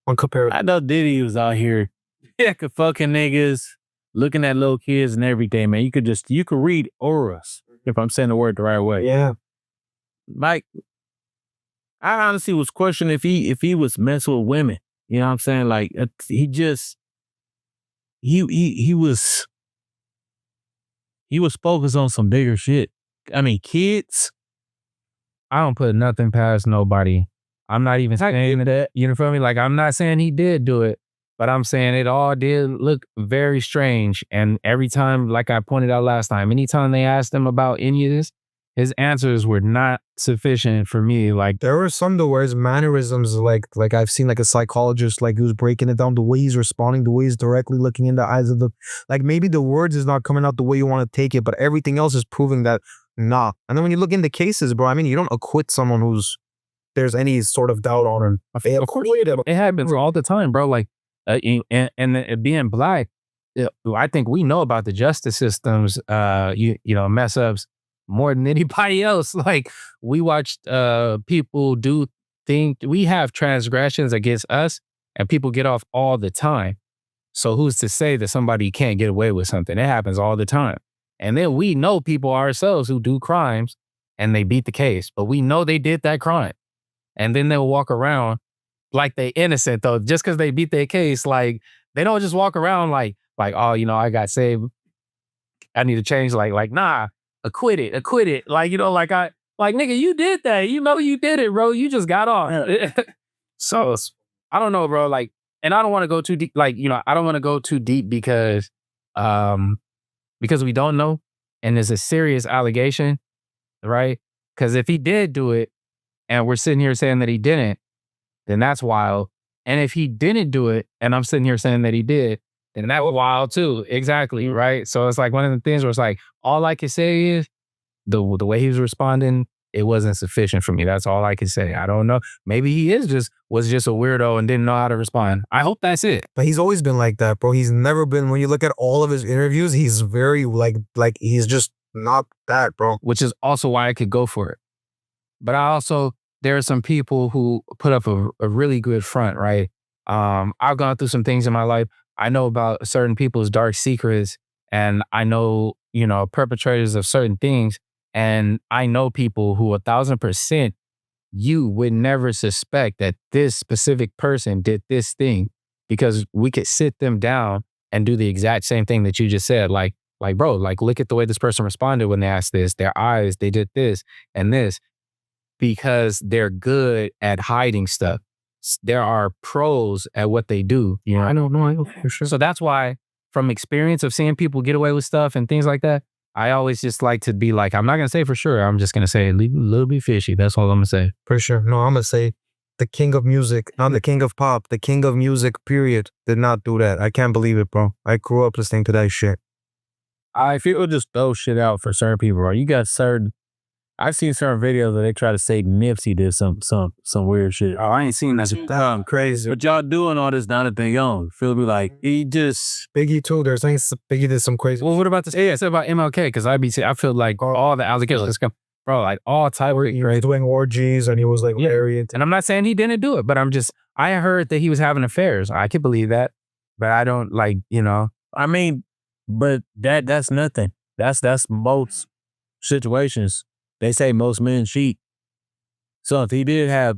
S5: I know Diddy was out here, could fucking niggas, looking at little kids and everything, man. You could read auras, if I'm saying the word the right way.
S7: Yeah.
S5: Mike, I honestly was questioning if he was messing with women. You know what I'm saying? Like, he was focused on some bigger shit. I mean, kids.
S6: I don't put nothing past nobody. I'm not even saying that. You know what I mean? Like, I'm not saying he did do it, but I'm saying it all did look very strange. And every time, like I pointed out last time, anytime they asked him about any of this, his answers were not sufficient for me. Like,
S7: there were some though where his mannerisms, like I've seen like a psychologist, like he was breaking it down, the way he's responding, the way he's directly looking in the eyes of like maybe the words is not coming out the way you want to take it, but everything else is proving that nah. And then when you look into cases, bro, I mean, you don't acquit someone who's there's any sort of doubt on him.
S6: Of course, it happens all the time, bro. Like, and being black, I think we know about the justice systems, mess ups more than anybody else. Like, we watched people we have transgressions against us, and people get off all the time. So who's to say that somebody can't get away with something? It happens all the time. And then we know people ourselves who do crimes, and they beat the case, but we know they did that crime. And then they'll walk around like they innocent though, just because they beat their case. Like, they don't just walk around like, oh, I got saved, I need to change. Like, nah, acquit it. Like, nigga, you did that. You did it, bro. You just got off. So I don't know, bro. Like, and I don't want to go too deep. Like, I don't want to go too deep because we don't know, and there's a serious allegation, right? Because if he did do it, and we're sitting here saying that he didn't, then that's wild. And if he didn't do it, and I'm sitting here saying that he did, then that was wild too. Exactly, right? So it's like one of the things where it's like, all I can say is, the way he was responding, it wasn't sufficient for me. That's all I can say. I don't know. Maybe he was just a weirdo and didn't know how to respond. I hope that's it.
S7: But he's always been like that, bro. He's never been, when you look at all of his interviews, he's very like he's just not that, bro.
S6: Which is also why I could go for it. But there are some people who put up a really good front, right? I've gone through some things in my life. I know about certain people's dark secrets, and I know, perpetrators of certain things. And I know people who 1,000% you would never suspect that this specific person did this thing, because we could sit them down and do the exact same thing that you just said. Like, bro, like, look at the way this person responded when they asked this. Their eyes, they did this and this, because they're good at hiding stuff. There are pros at what they do.
S7: I don't know for sure.
S6: So that's why, from experience of seeing people get away with stuff and things like that, I always just like to be like, I'm not going to say for sure. I'm just going to say a little bit fishy. That's all I'm going to say.
S7: For sure. No, I'm going to say the king of music, not the king of pop, the king of music, period, did not do that. I can't believe it, bro. I grew up listening to that shit.
S5: If you would just throw shit out for certain people, bro, I've seen certain videos where they try to say Nipsey did some weird shit.
S6: Oh, I ain't seen that.
S7: Damn, crazy.
S5: But y'all doing all this now that they're young. Feel me? Like, he just...
S7: Biggie too. There's things Biggie did some crazy.
S6: Well, what about this? Yeah, I said about MLK, because I feel like all the allegations come, bro, like all type of...
S7: He was doing orgies and he was like very into...
S6: And I'm not saying he didn't do it, but I heard that he was having affairs. I could believe that, but I don't
S5: I mean, but that's nothing. That's most situations. They say most men cheat. So if he did have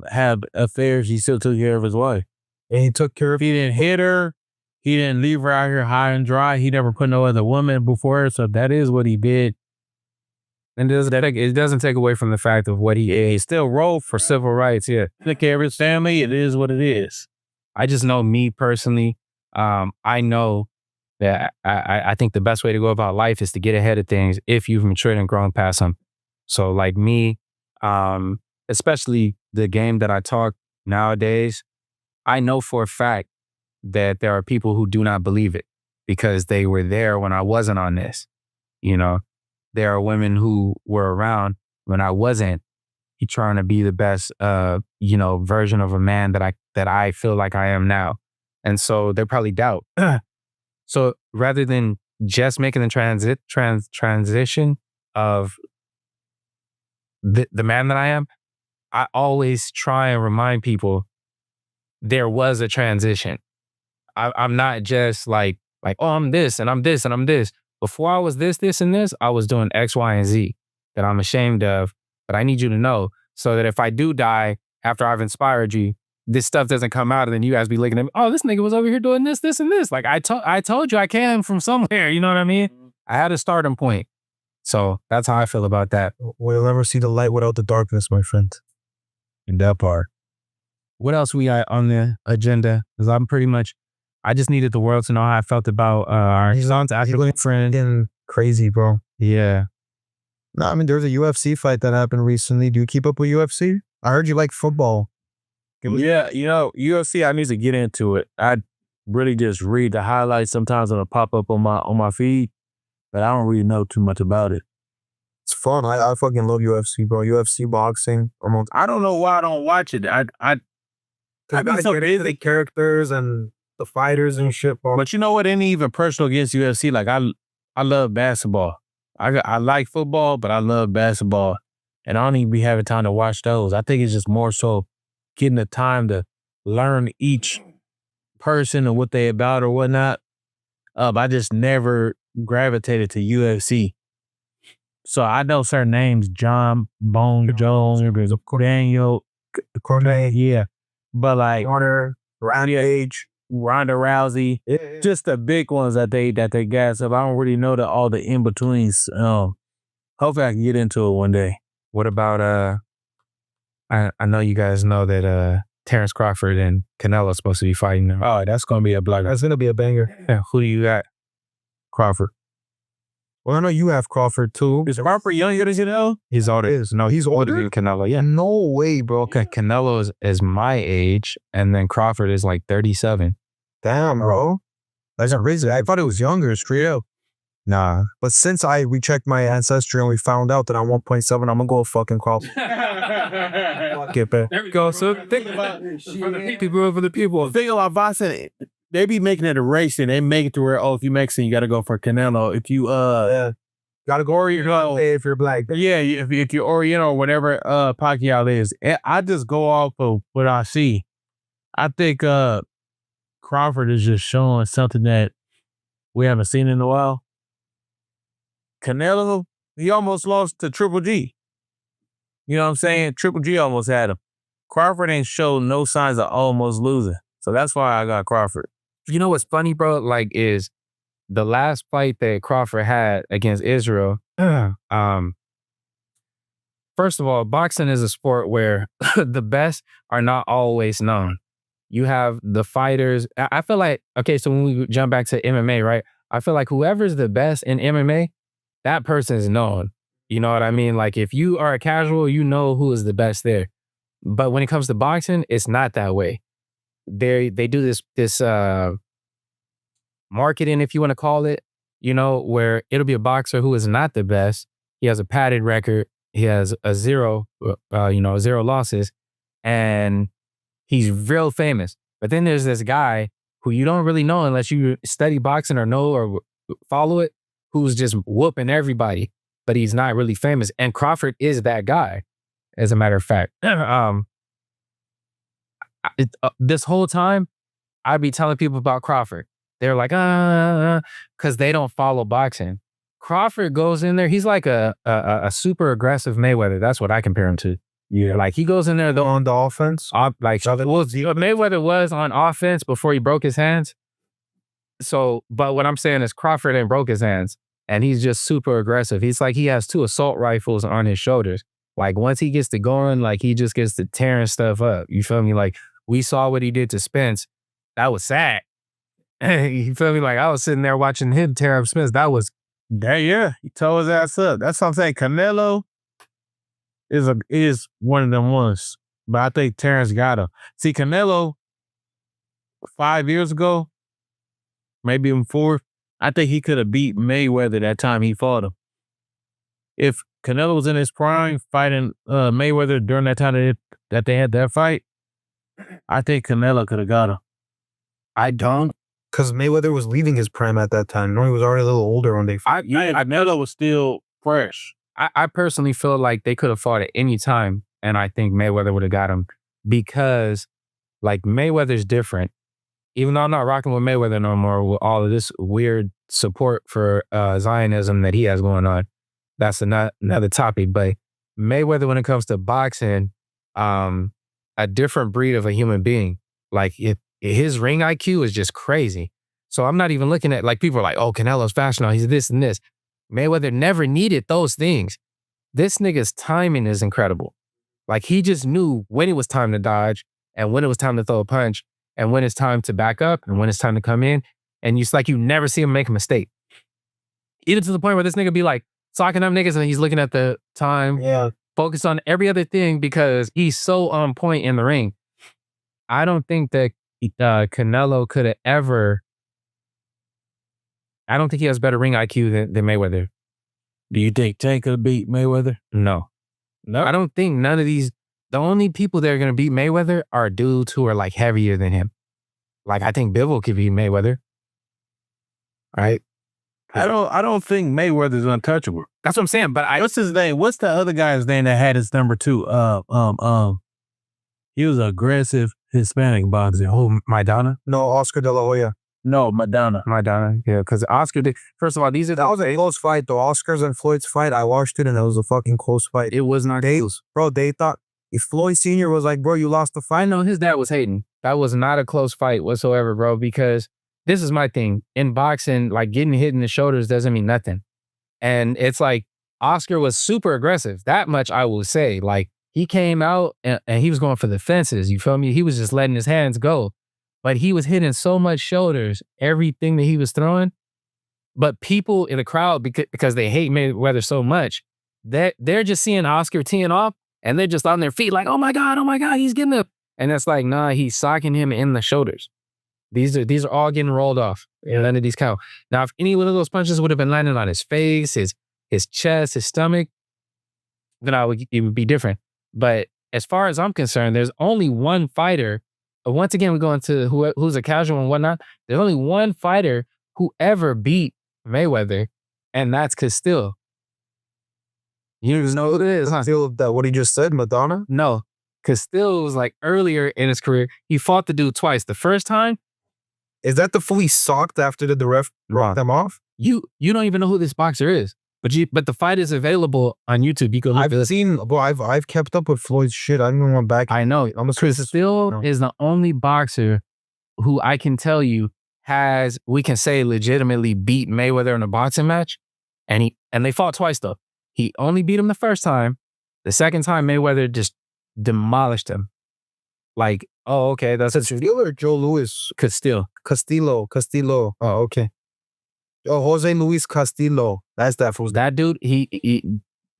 S5: affairs, he still took care of his wife.
S7: And he took care of...
S5: He didn't hit her. He didn't leave her out here high and dry. He never put no other woman before her. So that is what he did.
S6: And it doesn't take away from the fact of what he is. He still rolled for civil rights. Yeah.
S5: Took care of his family. It is what it is.
S6: I just know, me personally, I know that I think the best way to go about life is to get ahead of things if you've matured and grown past them. So like me, especially the game that I talk nowadays, I know for a fact that there are people who do not believe it because they were there when I wasn't on this. There are women who were around when I wasn't trying to be the best, version of a man that I feel like I am now. And so they probably doubt. So rather than just making the transition of the man that I am, I always try and remind people there was a transition. I'm not just like, oh, I'm this and I'm this and I'm this. Before I was this, and this, I was doing X, Y, and Z that I'm ashamed of, but I need you to know so that if I do die after I've inspired you, this stuff doesn't come out and then you guys be looking at me, oh, this nigga was over here doing this, and this. Like I told you I came from somewhere, you know what I mean? I had a starting point. So that's how I feel about that.
S7: We'll never see the light without the darkness, my friend.
S5: In that part.
S6: What else we got on the agenda? Because I just needed the world to know how I felt about our African friend.
S7: Getting crazy, bro.
S6: Yeah.
S7: No, I mean, there's a UFC fight that happened recently. Do you keep up with UFC? I heard you like football.
S5: Yeah, UFC, I need to get into it. I really just read the highlights sometimes when it pop up on my feed, but I don't really know too much about it.
S7: It's fun. I fucking love UFC, bro. UFC, boxing.
S5: I don't know why I don't watch it. I
S7: got so busy the characters and the fighters and shit, bro.
S5: But you know what? Ain't even personal against UFC. Like I love basketball. I like football, but I love basketball, and I don't even be having time to watch those. I think it's just more so getting the time to learn each person and what they about or whatnot. I just never gravitated to UFC. So I know certain names, John Bone Jones, Daniel Cormier, yeah. But like
S7: Hunter,
S5: Ronda Rousey, just the big ones that they got. So I don't really know all the in-betweens. Hopefully I can get into it one day.
S6: What about I know you guys know that Terrence Crawford and Canelo are supposed to be fighting now.
S5: Oh, that's gonna be a blocker.
S7: That's gonna be a banger.
S6: Yeah, who do you got?
S5: Crawford.
S7: Well, I know you have Crawford too.
S5: Is Crawford younger than Canelo?
S6: He's older.
S7: No, he's older
S6: than Canelo. Yeah.
S7: No way, bro.
S6: Okay, Canelo is my age, and then Crawford is like 37.
S7: Damn, bro. That's crazy. I thought it was younger, straight up. Nah. But since we checked my ancestry and we found out that I'm 1.7, I'm gonna go fucking Crawford.
S6: Get back. There we go. So think about people for the people.
S5: Think about Boston. They be making it a race and they make it to where, if you Mexican, you gotta go for Canelo. If you gotta go Oriental if you're black. Yeah, if you're Oriental or whatever Pacquiao is. I just go off of what I see. I think Crawford is just showing something that we haven't seen in a while. Canelo, he almost lost to Triple G. You know what I'm saying? Triple G almost had him. Crawford ain't showed no signs of almost losing. So that's why I got Crawford.
S6: You know what's funny, bro? Like, is the last fight that Crawford had against Israel. First of all, boxing is a sport where the best are not always known. You have the fighters. I feel like, okay, so when we jump back to MMA, right? I feel like whoever's the best in MMA, that person is known. You know what I mean? Like, if you are a casual, you know who is the best there. But when it comes to boxing, it's not that way. They do this marketing, if you want to call it, you know, where it'll be a boxer who is not the best. He has a padded record. He has a zero losses, and he's real famous. But then there's this guy who you don't really know unless you study boxing or know or follow it, who's just whooping everybody, but he's not really famous. And Crawford is that guy, as a matter of fact. This whole time, I'd be telling people about Crawford. They're like, because they don't follow boxing. Crawford goes in there. He's like a super aggressive Mayweather. That's what I compare him to. Yeah, like he goes in there
S7: on the offense.
S6: Mayweather was on offense before he broke his hands. So, but what I'm saying is Crawford ain't broke his hands, and he's just super aggressive. He's like he has 2 assault rifles on his shoulders. Like once he gets to going, like he just gets to tearing stuff up. You feel me? Like we saw what he did to Spence. That was sad. You feel me? Like I was sitting there watching him tear up Spence. That was,
S5: yeah, he tore his ass up. That's what I'm saying. Canelo is one of them ones, but I think Terrence got him. See, Canelo 5 years ago, maybe even 4, I think he could have beat Mayweather that time he fought him. If Canelo was in his prime fighting Mayweather during that time that they had that fight, I think Canelo could have got him.
S6: I don't.
S7: Because Mayweather was leaving his prime at that time. No, he was already a little older when they fought.
S5: Canelo was still fresh.
S6: I personally feel like they could have fought at any time, and I think Mayweather would have got him because, like, Mayweather's different. Even though I'm not rocking with Mayweather no more with all of this weird support for Zionism that he has going on, that's another topic. But Mayweather, when it comes to boxing, a different breed of a human being. Like, his ring IQ is just crazy. So I'm not even looking at, like, people are like, oh, Canelo's fast now, he's this and this. Mayweather never needed those things. This nigga's timing is incredible. Like, he just knew when it was time to dodge and when it was time to throw a punch and when it's time to back up and when it's time to come in. And it's like you never see him make a mistake. Even to the point where this nigga be like socking up niggas and he's looking at the time, focus on every other thing because he's so on point in the ring. I don't think that Canelo could have ever... I don't think he has better ring IQ than Mayweather.
S5: Do you think Tank could beat Mayweather?
S6: No. I don't think none of these... The only people that are going to beat Mayweather are dudes who are like heavier than him. Like, I think Bivol could beat Mayweather. Right?
S5: I don't think Mayweather's untouchable.
S6: That's what I'm saying. But
S5: what's his name? What's the other guy's name that had his number 2? He was an aggressive Hispanic boxer.
S6: Oh, Maidana?
S7: No, Oscar De La Hoya.
S5: No, Maidana.
S6: Yeah, because Oscar did. First of all,
S7: that was a close fight though. Oscar's and Floyd's fight, I watched it and it was a fucking close fight.
S6: It was not close.
S7: Bro, they thought if Floyd Sr. was like, bro, you lost the fight.
S6: I know his dad was hating. That was not a close fight whatsoever, bro, because this is my thing. In boxing, like getting hit in the shoulders doesn't mean nothing. And it's like Oscar was super aggressive. That much I will say. Like, he came out and he was going for the fences. You feel me? He was just letting his hands go. But he was hitting so much shoulders, everything that he was throwing. But people in the crowd, because they hate Mayweather so much, they're just seeing Oscar teeing off and they're just on their feet like, oh my God, he's getting up. And it's like, nah, he's socking him in the shoulders. These are all getting rolled off. And none of these count. Now, if any one of those punches would have been landing on his face, his chest, his stomach, then it would be different. But as far as I'm concerned, there's only one fighter. Once again, we go into who's a casual and whatnot. There's only one fighter who ever beat Mayweather, and that's Castile. You know who it is, huh?
S7: Still that what he just said, Madonna?
S6: No. Castile was like earlier in his career. He fought the dude twice. The first time,
S7: is that the fully socked after the ref dropped them off?
S6: You don't even know who this boxer is. But the fight is available on YouTube. You can look.
S7: I've seen, bro. I've kept up with Floyd's shit. I even went back.
S6: I know. Castile is the only boxer who I can tell you we can say legitimately beat Mayweather in a boxing match, and they fought twice though. He only beat him the first time. The second time, Mayweather just demolished him. Like, oh, okay, that's
S7: Castile or Joe Louis?
S6: Castillo.
S7: Oh, okay. Oh, Jose Luis Castillo. That's that fool.
S6: That dude, he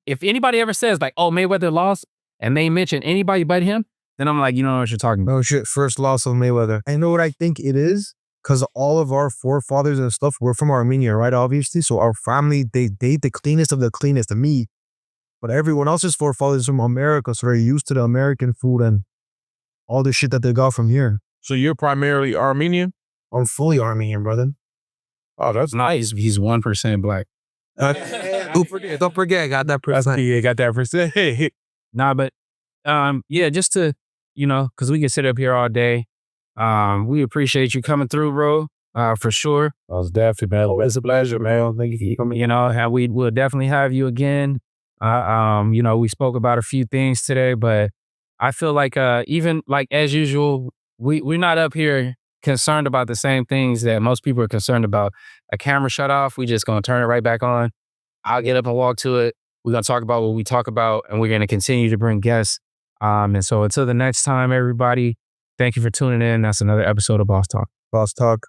S6: if anybody ever says like, oh, Mayweather lost, and they mention anybody but him, then I'm like, you don't know what you're talking about.
S7: Oh shit, first loss of Mayweather. I know what I think it is, because all of our forefathers and stuff were from Armenia, right? Obviously. So our family, they the cleanest of the cleanest of me. But everyone else's forefathers from America, so they're used to the American food and all the shit that they got from here.
S5: So you're primarily Armenian?
S7: I'm fully Armenian, brother.
S5: Oh, that's nice.
S6: He's 1% black.
S7: Don't forget, I got that percent.
S5: Yeah, got that percent.
S6: Nah, but yeah, just to, because we can sit up here all day. We appreciate you coming through, bro. For sure.
S5: Most definitely, man. It's a pleasure, man. Thank you.
S6: And we will definitely have you again. We spoke about a few things today, but I feel like even like as usual, we're not up here concerned about the same things that most people are concerned about. A camera shut off, we just gonna turn it right back on. I'll get up and walk to it. We're gonna talk about what we talk about, and we're gonna continue to bring guests. And so until the next time, everybody, thank you for tuning in. That's another episode of Boss Talk.
S7: Boss Talk.